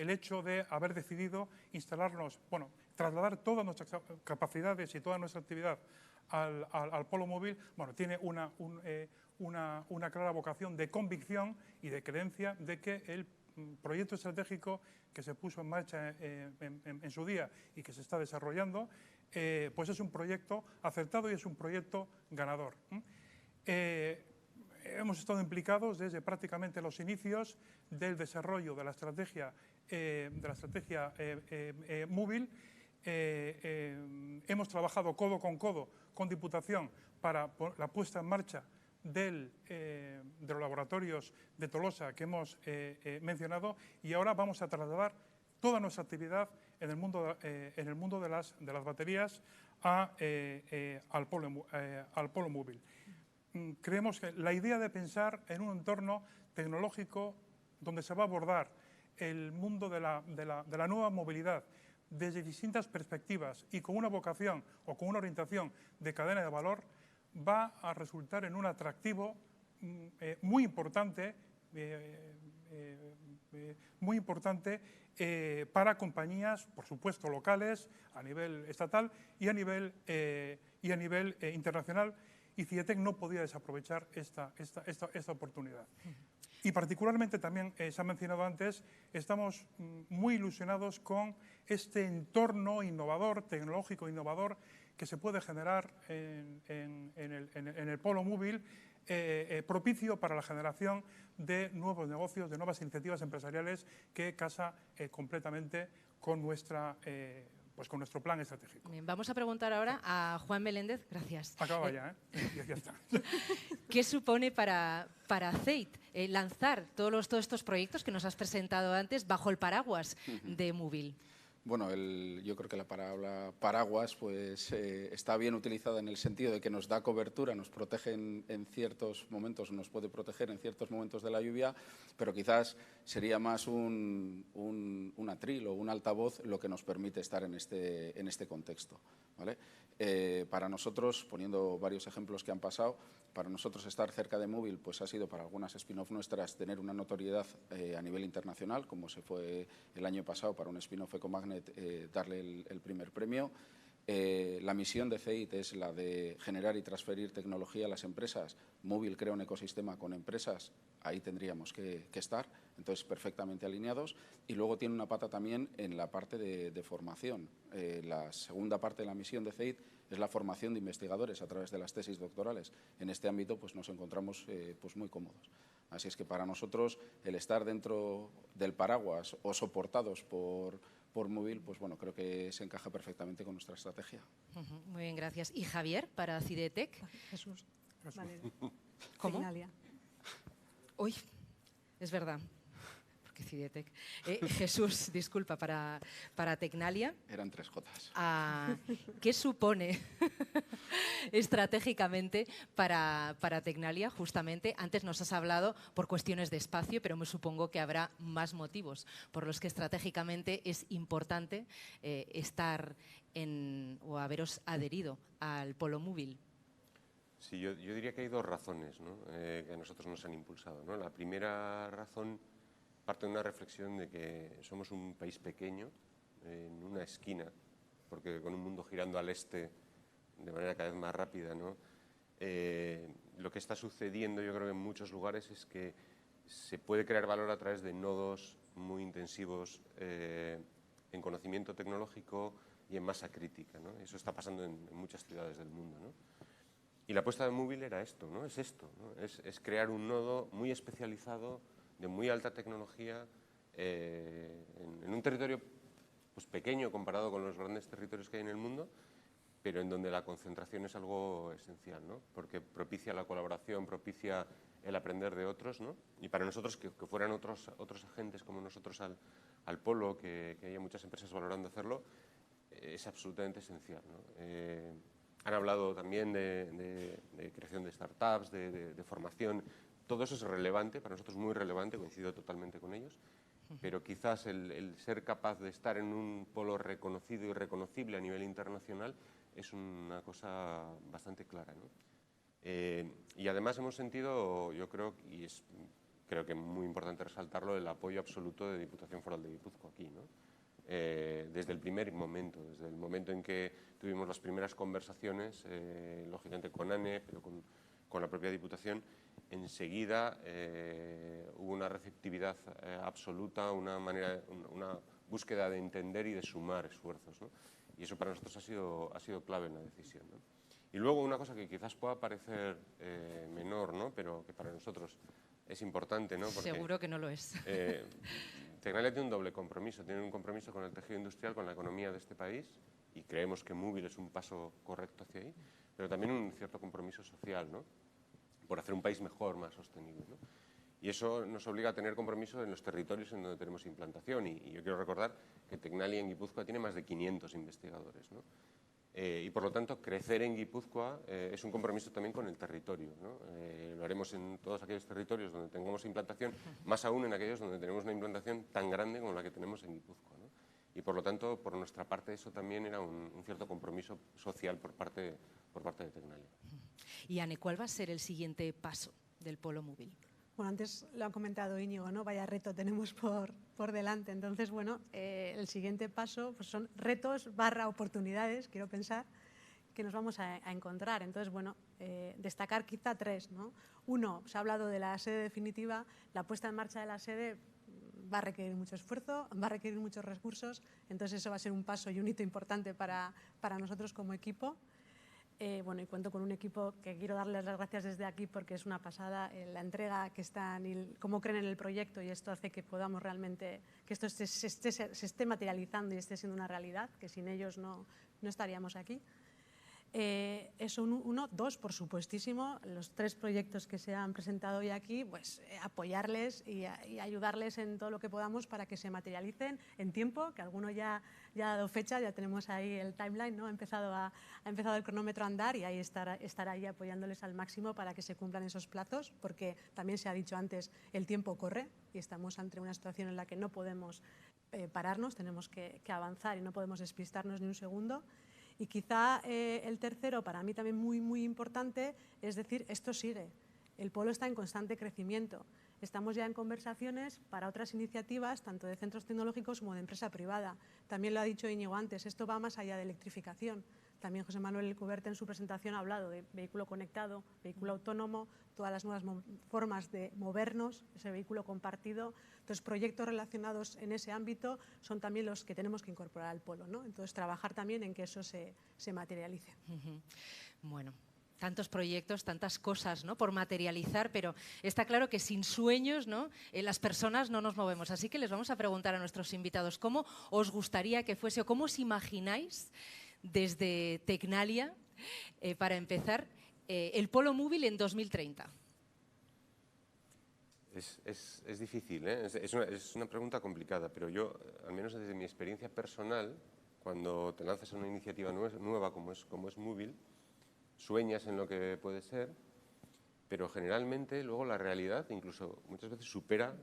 hecho de haber decidido instalarnos, bueno, trasladar todas nuestras capacidades y toda nuestra actividad al polo móvil, bueno, tiene una clara vocación de convicción y de creencia de que el proyecto estratégico que se puso en marcha en su día y que se está desarrollando, pues es un proyecto acertado y es un proyecto ganador. Hemos estado implicados desde prácticamente los inicios del desarrollo de la estrategia móvil. Hemos trabajado codo con Diputación para la puesta en marcha de los laboratorios de Tolosa que hemos mencionado, y ahora vamos a trasladar toda nuestra actividad en el mundo de las baterías al polo móvil. Creemos que la idea de pensar en un entorno tecnológico donde se va a abordar el mundo de la nueva movilidad desde distintas perspectivas y con una vocación o con una orientación de cadena de valor, va a resultar en un atractivo muy importante para compañías, por supuesto, locales, a nivel estatal y a nivel internacional, y CIETEC no podía desaprovechar esta oportunidad. Y particularmente también, se ha mencionado antes, estamos muy ilusionados con este entorno innovador, tecnológico innovador, que se puede generar en el polo móvil, propicio para la generación de nuevos negocios, de nuevas iniciativas empresariales que casa completamente con nuestro plan estratégico. Bien, vamos a preguntar ahora a Juan Meléndez. Gracias. Acaba ya, ya está. ¿Qué supone para CEIT lanzar todos estos proyectos que nos has presentado antes bajo el paraguas de Móvil? Bueno, yo creo que la palabra paraguas pues, está bien utilizada en el sentido de que nos da cobertura, nos protege en ciertos momentos, nos puede proteger en ciertos momentos de la lluvia, pero quizás sería más un atril o un altavoz lo que nos permite estar en este contexto, ¿vale? Para nosotros, poniendo varios ejemplos que han pasado, para nosotros estar cerca de Móvil pues ha sido para algunas spin-off nuestras tener una notoriedad a nivel internacional, como se fue el año pasado para un spin-off Ecomagnet, darle el primer premio. La misión de CEIT es la de generar y transferir tecnología a las empresas. Móvil crea un ecosistema con empresas, ahí tendríamos que estar, entonces perfectamente alineados. Y luego tiene una pata también en la parte de formación. La segunda parte de la misión de CEIT es la formación de investigadores a través de las tesis doctorales. En este ámbito pues, nos encontramos pues, muy cómodos. Así es que para nosotros el estar dentro del paraguas o soportados por Móvil, pues bueno, creo que se encaja perfectamente con nuestra estrategia. Muy bien, gracias. ¿Y Javier, para CIDETEC? Jesús. Vale. ¿Cómo? Tecnalia. Uy, es verdad. Porque CIDETEC. Jesús, disculpa, para Tecnalia. Eran 3 Jotas. ¿Qué supone estratégicamente para Tecnalia? Justamente, antes nos has hablado por cuestiones de espacio, pero me supongo que habrá más motivos por los que estratégicamente es importante estar o haberos adherido al polo móvil. Sí, yo diría que hay 2 razones, ¿no? Que a nosotros nos han impulsado, ¿no? La primera razón parte de una reflexión de que somos un país pequeño, en una esquina, porque con un mundo girando al este de manera cada vez más rápida, ¿no? Lo que está sucediendo, yo creo que en muchos lugares, es que se puede crear valor a través de nodos muy intensivos en conocimiento tecnológico y en masa crítica, ¿no? Eso está pasando en muchas ciudades del mundo, ¿no? Y la apuesta de Móvil era esto, ¿no? Es esto, ¿no? Es crear un nodo muy especializado, de muy alta tecnología, en un territorio pues, pequeño comparado con los grandes territorios que hay en el mundo, pero en donde la concentración es algo esencial, ¿no? Porque propicia la colaboración, propicia el aprender de otros, ¿no? Y para nosotros, que fueran otros agentes como nosotros al polo, que haya muchas empresas valorando hacerlo, es absolutamente esencial, ¿no? Han hablado también de creación de startups, de formación. Todo eso es relevante, para nosotros muy relevante, coincido totalmente con ellos, pero quizás el ser capaz de estar en un polo reconocido y reconocible a nivel internacional es una cosa bastante clara, ¿no? Y además hemos sentido, yo creo, y creo que muy importante resaltarlo, el apoyo absoluto de Diputación Foral de Guipúzcoa aquí, ¿no? Desde el primer momento, desde el momento en que tuvimos las primeras conversaciones, lógicamente con ANE, pero con la propia Diputación, enseguida hubo una receptividad absoluta, una búsqueda de entender y de sumar esfuerzos, ¿no? Y eso para nosotros ha sido clave en la decisión, ¿no? Y luego una cosa que quizás pueda parecer menor, ¿no? Pero que para nosotros es importante, ¿no? Porque, seguro que no lo es. Tecnalia tiene un doble compromiso. Tiene un compromiso con el tejido industrial, con la economía de este país, y creemos que Móvil es un paso correcto hacia ahí, pero también un cierto compromiso social, ¿no? por hacer un país mejor, más sostenible, ¿no? Y eso nos obliga a tener compromiso en los territorios en donde tenemos implantación. Y yo quiero recordar que Tecnalia en Guipúzcoa tiene más de 500 investigadores, ¿no? Y por lo tanto, crecer en Guipúzcoa es un compromiso también con el territorio, ¿no? Lo haremos en todos aquellos territorios donde tengamos implantación, más aún en aquellos donde tenemos una implantación tan grande como la que tenemos en Guipúzcoa, ¿no? Y por lo tanto, por nuestra parte, eso también era un cierto compromiso social por parte de Tecnalia. Y Ane, ¿cuál va a ser el siguiente paso del polo móvil? Bueno, antes lo ha comentado Íñigo, ¿no? Vaya reto tenemos por delante. Entonces, bueno, el siguiente paso pues son retos / oportunidades, quiero pensar, que nos vamos a encontrar. Entonces, bueno, destacar quizá 3, ¿no? Uno, se ha hablado de la sede definitiva. La puesta en marcha de la sede va a requerir mucho esfuerzo, va a requerir muchos recursos. Entonces, eso va a ser un paso y un hito importante para nosotros como equipo. Bueno, y cuento con un equipo que quiero darles las gracias desde aquí porque es una pasada la entrega que están y cómo creen en el proyecto, y esto hace que podamos realmente, que esto se esté materializando y esté siendo una realidad, que sin ellos no estaríamos aquí. Eso uno. 2, por supuestísimo, los 3 proyectos que se han presentado hoy aquí, pues apoyarles y ayudarles en todo lo que podamos para que se materialicen en tiempo, que alguno ya ha dado fecha, ya tenemos ahí el timeline, ¿no? Ha empezado el cronómetro a andar, y ahí estar ahí apoyándoles al máximo para que se cumplan esos plazos, porque también se ha dicho antes, el tiempo corre y estamos ante una situación en la que no podemos pararnos, tenemos que avanzar y no podemos despistarnos ni un segundo. Y quizá el tercero, para mí también muy, muy importante, es decir, esto sigue. El polo está en constante crecimiento. Estamos ya en conversaciones para otras iniciativas, tanto de centros tecnológicos como de empresa privada. También lo ha dicho Íñigo antes, esto va más allá de electrificación. También José Manuel Cuberte en su presentación ha hablado de vehículo conectado, vehículo autónomo, todas las nuevas formas de movernos, ese vehículo compartido. Entonces, proyectos relacionados en ese ámbito son también los que tenemos que incorporar al polo, ¿no? Entonces, trabajar también en que eso se materialice. Bueno, tantos proyectos, tantas cosas, ¿no?, por materializar, pero está claro que sin sueños, ¿no?, las personas no nos movemos. Así que les vamos a preguntar a nuestros invitados cómo os gustaría que fuese o cómo os imagináis desde Tecnalia, para empezar, el polo móvil en 2030. Es difícil, ¿eh? Es una pregunta complicada, pero yo, al menos desde mi experiencia personal, cuando te lanzas a una iniciativa nueva como es Móvil, sueñas en lo que puede ser, pero generalmente luego la realidad incluso muchas veces supera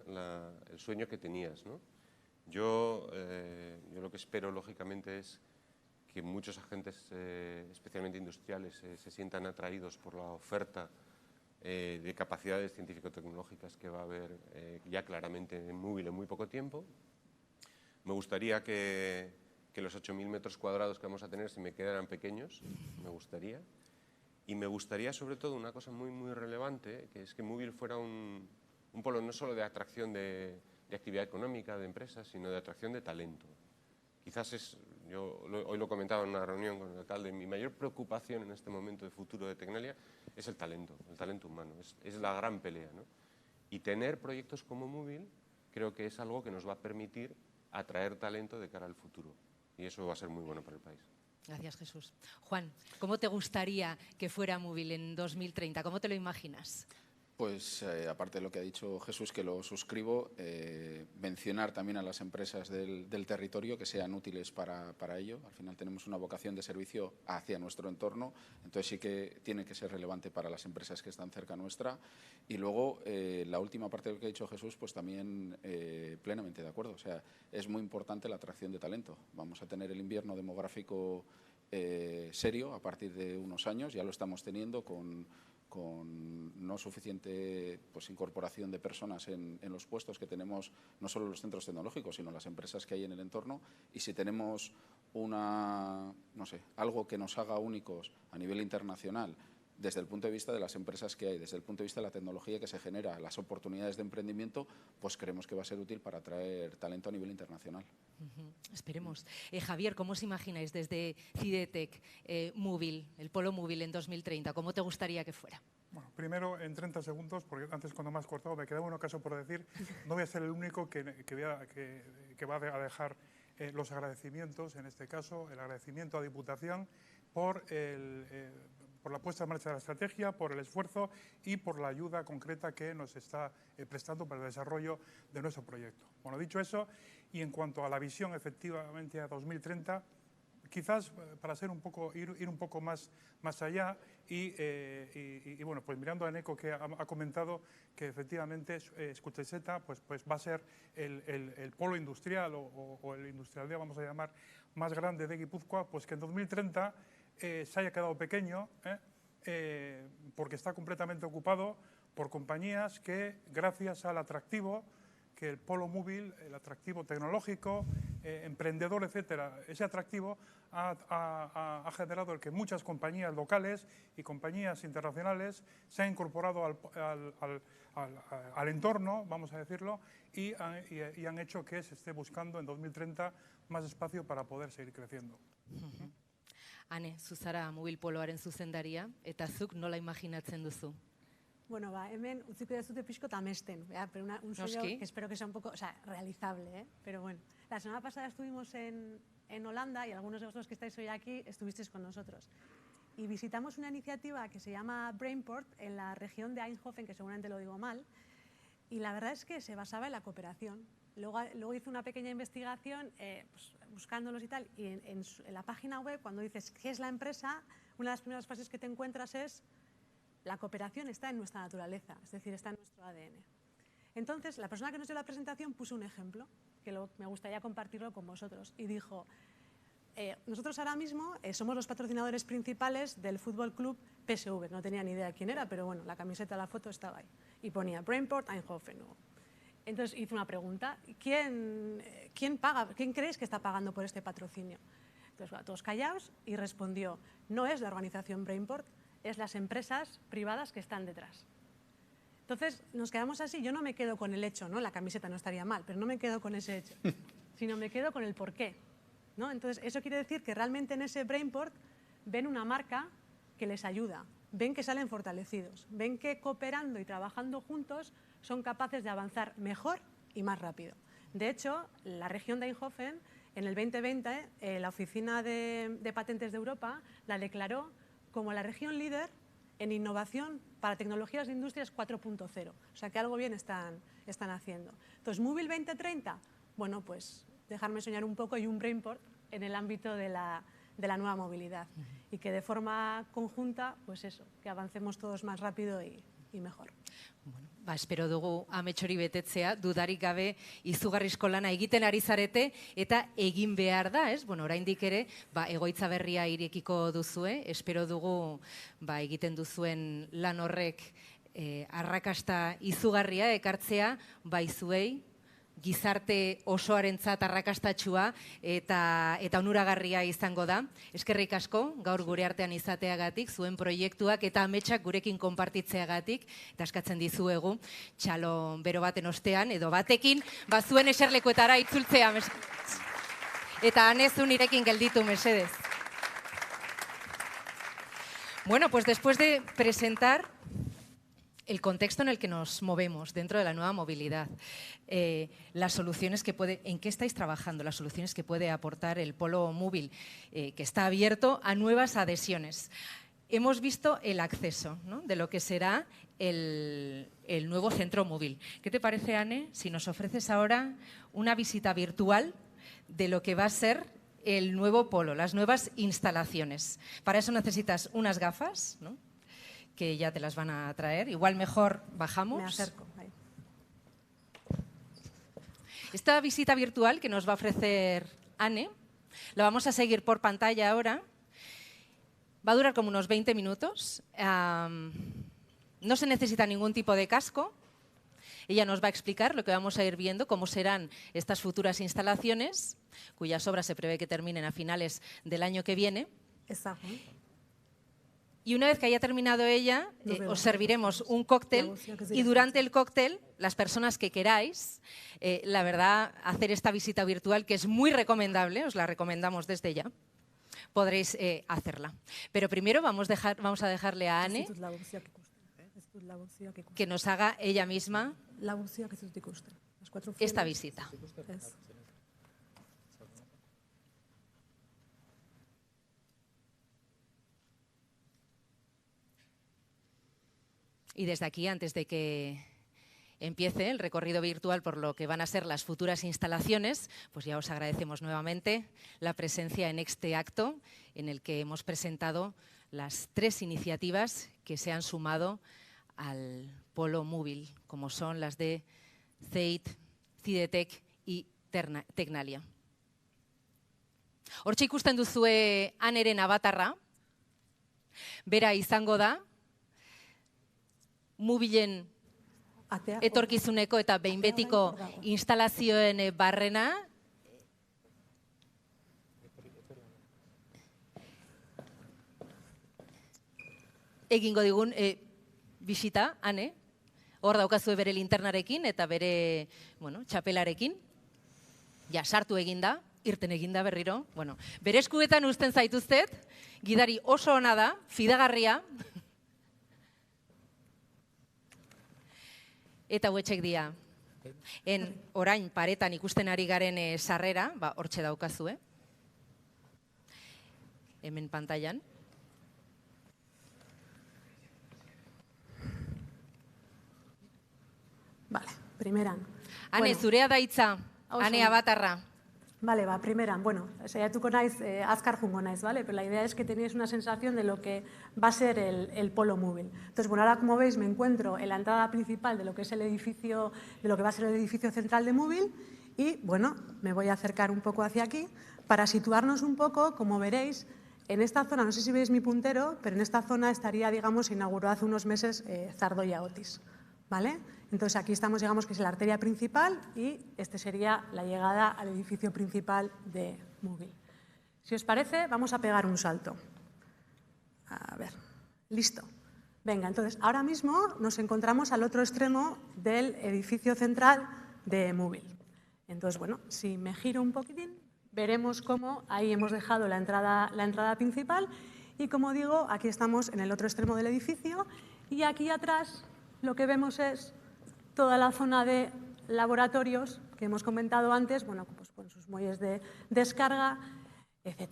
el sueño que tenías, ¿no? Yo lo que espero, lógicamente, es que muchos agentes, especialmente industriales, se sientan atraídos por la oferta de capacidades científico-tecnológicas que va a haber ya claramente en Móvil en muy poco tiempo. Me gustaría que los 8.000 metros cuadrados que vamos a tener se me quedaran pequeños, me gustaría. Y me gustaría, sobre todo, una cosa muy, muy relevante, que es que Móvil fuera un polo no solo de atracción de actividad económica, de empresas, sino de atracción de talento. Quizás hoy lo comentaba en una reunión con el alcalde, mi mayor preocupación en este momento de futuro de Tecnalia es el talento humano, es la gran pelea, ¿no? Y tener proyectos como Móvil creo que es algo que nos va a permitir atraer talento de cara al futuro, y eso va a ser muy bueno para el país. Gracias, Jesús. Juan, ¿cómo te gustaría que fuera Móvil en 2030? ¿Cómo te lo imaginas? Pues aparte de lo que ha dicho Jesús, que lo suscribo, mencionar también a las empresas del territorio que sean útiles para ello. Al final tenemos una vocación de servicio hacia nuestro entorno, entonces sí que tiene que ser relevante para las empresas que están cerca nuestra. Y luego, la última parte de lo que ha dicho Jesús, pues también plenamente de acuerdo. O sea, es muy importante la atracción de talento. Vamos a tener el invierno demográfico serio a partir de unos años, ya lo estamos teniendo con no suficiente incorporación de personas en los puestos que tenemos, no solo los centros tecnológicos, sino las empresas que hay en el entorno. Y si tenemos algo que nos haga únicos a nivel internacional, desde el punto de vista de las empresas que hay, desde el punto de vista de la tecnología que se genera, las oportunidades de emprendimiento, pues creemos que va a ser útil para atraer talento a nivel internacional. Esperemos. Javier, ¿cómo os imagináis desde Cidetec Móvil, el polo Móvil en 2030? ¿Cómo te gustaría que fuera? Bueno, primero, en 30 segundos, porque antes cuando me has cortado me quedaba un caso por decir, no voy a ser el único que va a dejar los agradecimientos, en este caso, el agradecimiento a Diputación por por la puesta en marcha de la estrategia, por el esfuerzo y por la ayuda concreta que nos está prestando para el desarrollo de nuestro proyecto. Bueno, dicho eso, y en cuanto a la visión efectivamente a 2030, quizás para ser ir un poco más allá y bueno, pues mirando a Eneco, que ha comentado que efectivamente Eskutalzeta pues va a ser el polo industrial o el industrialdea, vamos a llamar, más grande de Guipúzcoa, pues que en 2030 se haya quedado pequeño, porque está completamente ocupado por compañías que, gracias al atractivo que el polo móvil, el atractivo tecnológico, emprendedor, etcétera, ese atractivo ha generado el que muchas compañías locales y compañías internacionales se han incorporado al entorno, vamos a decirlo, y han hecho que se esté buscando en 2030 más espacio para poder seguir creciendo. Ane, zuzara mobil poloaren zuzendaria, eta zuk nola imaginatzen duzu? Bueno, hemen utziko dezute pixko tamesten, pero un sueño que espero que sea un poco, realizable, pero bueno. La semana pasada estuvimos en Holanda y algunos de vosotros que estáis hoy aquí estuvisteis con nosotros. Y visitamos una iniciativa que se llama Brainport en la región de Eindhoven, que seguramente lo digo mal, y la verdad es que se basaba en la cooperación. Luego hice una pequeña investigación pues, buscándolos y tal, y en la página web, cuando dices qué es la empresa, una de las primeras frases que te encuentras es: la cooperación está en nuestra naturaleza, es decir, está en nuestro ADN. Entonces, la persona que nos dio la presentación puso un ejemplo, que me gustaría compartirlo con vosotros, y dijo: nosotros ahora mismo somos los patrocinadores principales del Fútbol Club PSV. No tenía ni idea quién era, pero bueno, la camiseta, la foto estaba ahí. Y ponía Brainport Eindhoven. Entonces hizo una pregunta: ¿quién paga? ¿Quién creéis que está pagando por este patrocinio? Entonces, bueno, todos callados, y respondió: no es la organización Brainport, es las empresas privadas que están detrás. Entonces nos quedamos así. Yo no me quedo con el hecho, ¿no? La camiseta no estaría mal, pero no me quedo con ese hecho, sino me quedo con el porqué, ¿no? Entonces eso quiere decir que realmente en ese Brainport ven una marca que les ayuda, ven que salen fortalecidos, ven que cooperando y trabajando juntos son capaces de avanzar mejor y más rápido. De hecho, la región de Eindhoven, en el 2020, la Oficina de Patentes de Europa la declaró como la región líder en innovación para tecnologías de industrias 4.0. O sea que algo bien están haciendo. Entonces, Móvil 2030, bueno, pues dejarme soñar un poco y un Brainport en el ámbito de la nueva movilidad. Y que de forma conjunta, pues eso, que avancemos todos más rápido y mejor. Bueno, espero dugu amets hori betetzea, dudarik gabe izugarrizko lana egiten ari zarete eta egin behar da, ez? Bueno, oraindik ere, egoitza berria irekiko duzue, espero dugu egiten duzuen lan horrek arrakasta izugarria ekartzea baizuei, gizarte osoarentzat arrakastatxua eta onuragarria izango da. Eskerrik asko, gaur gure artean izateagatik, zuen proiektuak eta ametsak gurekin konpartitzeagatik, eta eskatzen dizuegu, txalo bero baten ostean, edo batekin, zuen eserlekuetara itzultzea. Eta Anezu nirekin gelditu, mesedez. Bueno, pues después de presentar el contexto en el que nos movemos dentro de la nueva movilidad, las soluciones en qué estáis trabajando, las soluciones que puede aportar el polo móvil, que está abierto a nuevas adhesiones. Hemos visto el acceso, ¿no?, de lo que será el nuevo centro móvil. ¿Qué te parece, Ane, si nos ofreces ahora una visita virtual de lo que va a ser el nuevo polo, las nuevas instalaciones? Para eso necesitas unas gafas, ¿no?, que ya te las van a traer. Igual mejor bajamos. Me acerco. Ahí. Esta visita virtual que nos va a ofrecer Ane, la vamos a seguir por pantalla ahora. Va a durar como unos 20 minutos. No se necesita ningún tipo de casco. Ella nos va a explicar lo que vamos a ir viendo, cómo serán estas futuras instalaciones, cuyas obras se prevé que terminen a finales del año que viene. Exacto. Y una vez que haya terminado ella, os serviremos un cóctel y durante el cóctel, las personas que queráis, la verdad, hacer esta visita virtual, que es muy recomendable, os la recomendamos desde ya, podréis hacerla. Pero primero vamos a dejarle a Ane que nos haga ella misma esta visita. Y desde aquí, antes de que empiece el recorrido virtual por lo que van a ser las futuras instalaciones, pues ya os agradecemos nuevamente la presencia en este acto en el que hemos presentado las 3 iniciativas que se han sumado al Polo Móvil, como son las de CEIT, CIDETEC y Tecnalia. Hortxe ikusten duzue Aneren abatarra, bera izango da, Mobilen etorkizuneko eta behin betiko instalazioen barrena. Egingo digun bisita, Ane, hor daukazue bere linternarekin eta bere txapelarekin. Ja, sartu eginda, irten eginda berriro. Bere eskuetan uzten zaituztet, gidari oso ona da, fidagarria. Eta hauetxek dia. Orain paretan ikusten ari garen sarrera, hortxe daukazue. Hemen pantailan. Vale, primeran. Ane, zurea da hitza, Ane abatarra. Vale, primeran. Saiatuko naiz, azkar jungo naiz, ¿vale? Pero la idea es que tenéis una sensación de lo que va a ser el Polo Móvil. Entonces, ahora como veis me encuentro en la entrada principal de lo que es el edificio, de lo que va a ser el edificio central de Móvil y, me voy a acercar un poco hacia aquí para situarnos un poco, como veréis, en esta zona, no sé si veis mi puntero, pero en esta zona estaría, digamos, inauguró hace unos meses Zardoya Otis, ¿vale? Entonces aquí estamos, digamos que es la arteria principal y este sería la llegada al edificio principal de Móvil. Si os parece, vamos a pegar un salto. A ver, listo. Venga, entonces ahora mismo nos encontramos al otro extremo del edificio central de Móvil. Entonces, si me giro un poquitín, veremos cómo ahí hemos dejado la entrada principal y, como digo, aquí estamos en el otro extremo del edificio y aquí atrás lo que vemos es toda la zona de laboratorios que hemos comentado antes, pues con sus muelles de descarga, etc.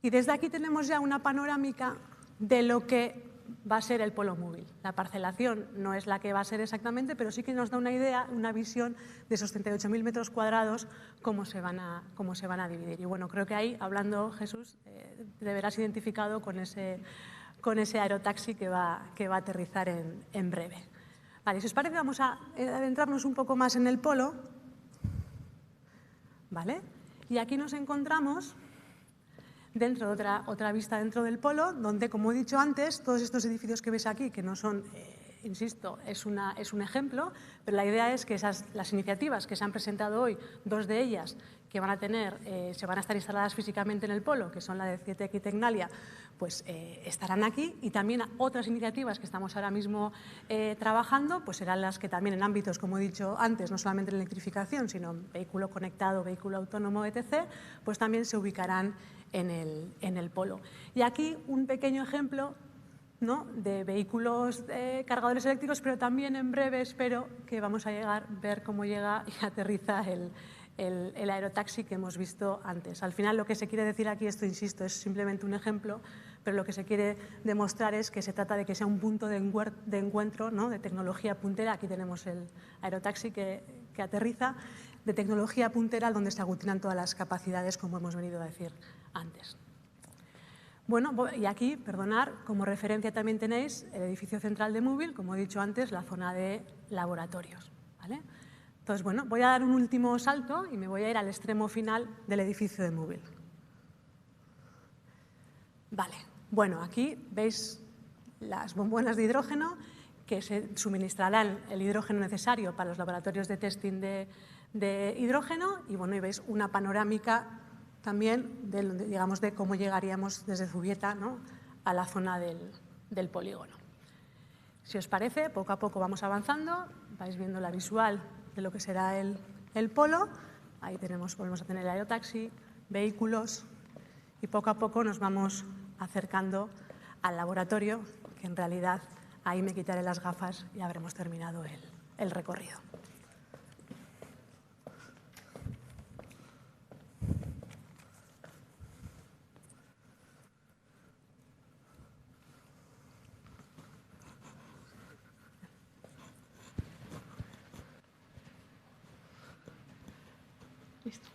Y desde aquí tenemos ya una panorámica de lo que va a ser el Polo Móvil. La parcelación no es la que va a ser exactamente, pero sí que nos da una idea, una visión de esos 38.000 metros cuadrados, cómo se van a dividir. Y creo que ahí, hablando Jesús, te verás identificado con ese aerotaxi que va a aterrizar en breve. Vale, si os parece, vamos a adentrarnos un poco más en el polo. ¿Vale? Y aquí nos encontramos dentro de otra vista dentro del polo, donde, como he dicho antes, todos estos edificios que ves aquí, que no son, insisto, es un ejemplo, pero la idea es que las iniciativas que se han presentado hoy, 2 de ellas que se van a estar instaladas físicamente en el polo, que son la de CIDETEC y Tecnalia, pues estarán aquí, y también otras iniciativas que estamos ahora mismo trabajando, pues serán las que también en ámbitos, como he dicho antes, no solamente en electrificación, sino en vehículo conectado, vehículo autónomo, etc., pues también se ubicarán en el polo. Y aquí un pequeño ejemplo, ¿no?, de vehículos cargadores eléctricos, pero también en breve espero que vamos a ver cómo llega y aterriza el aerotaxi que hemos visto antes. Al final, lo que se quiere decir aquí, esto insisto, es simplemente un ejemplo, pero lo que se quiere demostrar es que se trata de que sea un punto de encuentro, ¿no?, de tecnología puntera. Aquí tenemos el aerotaxi que aterriza, de tecnología puntera, donde se aglutinan todas las capacidades, como hemos venido a decir antes. Bueno, y aquí, perdonad, como referencia también tenéis el edificio central de Móvil, como he dicho antes, la zona de laboratorios, ¿vale? Entonces, bueno, voy a dar un último salto y me voy a ir al extremo final del edificio de Móvil. Vale, bueno, aquí veis las bombonas de hidrógeno que se suministrarán el hidrógeno necesario para los laboratorios de testing de hidrógeno y, bueno, y veis una panorámica también de cómo llegaríamos desde Zubieta, ¿no?, a la zona del polígono. Si os parece, poco a poco vamos avanzando, vais viendo la visual de lo que será el polo. Ahí volvemos a tener el aerotaxi, vehículos, y poco a poco nos vamos acercando al laboratorio, que en realidad ahí me quitaré las gafas y habremos terminado el recorrido. Listo.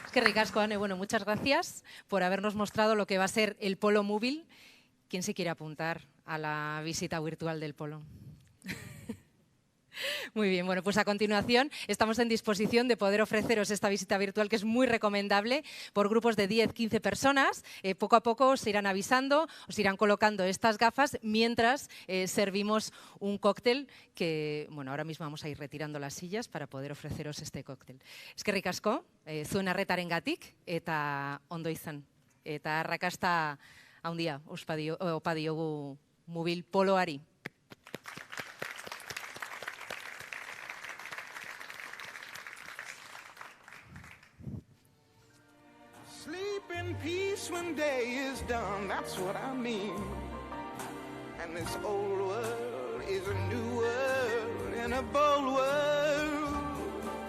Eskerrik asko, Ane. Bueno, muchas gracias por habernos mostrado lo que va a ser el Polo Móvil. ¿Quién se quiere apuntar a la visita virtual del Polo? Muy bien, bueno, pues a continuación estamos en disposición de poder ofreceros esta visita virtual que es muy recomendable por grupos de 10-15 personas. Poco a poco os irán avisando, os irán colocando estas gafas mientras servimos un cóctel que, bueno, ahora mismo vamos a ir retirando las sillas para poder ofreceros este cóctel. Eskerrik asko, zuen arretarengatik eta ondo izan. Eta arrakasta handia opa diogu Mobil Poloari. Sleep in peace when day is done, that's what I mean. And this old world is a new world in a bold world.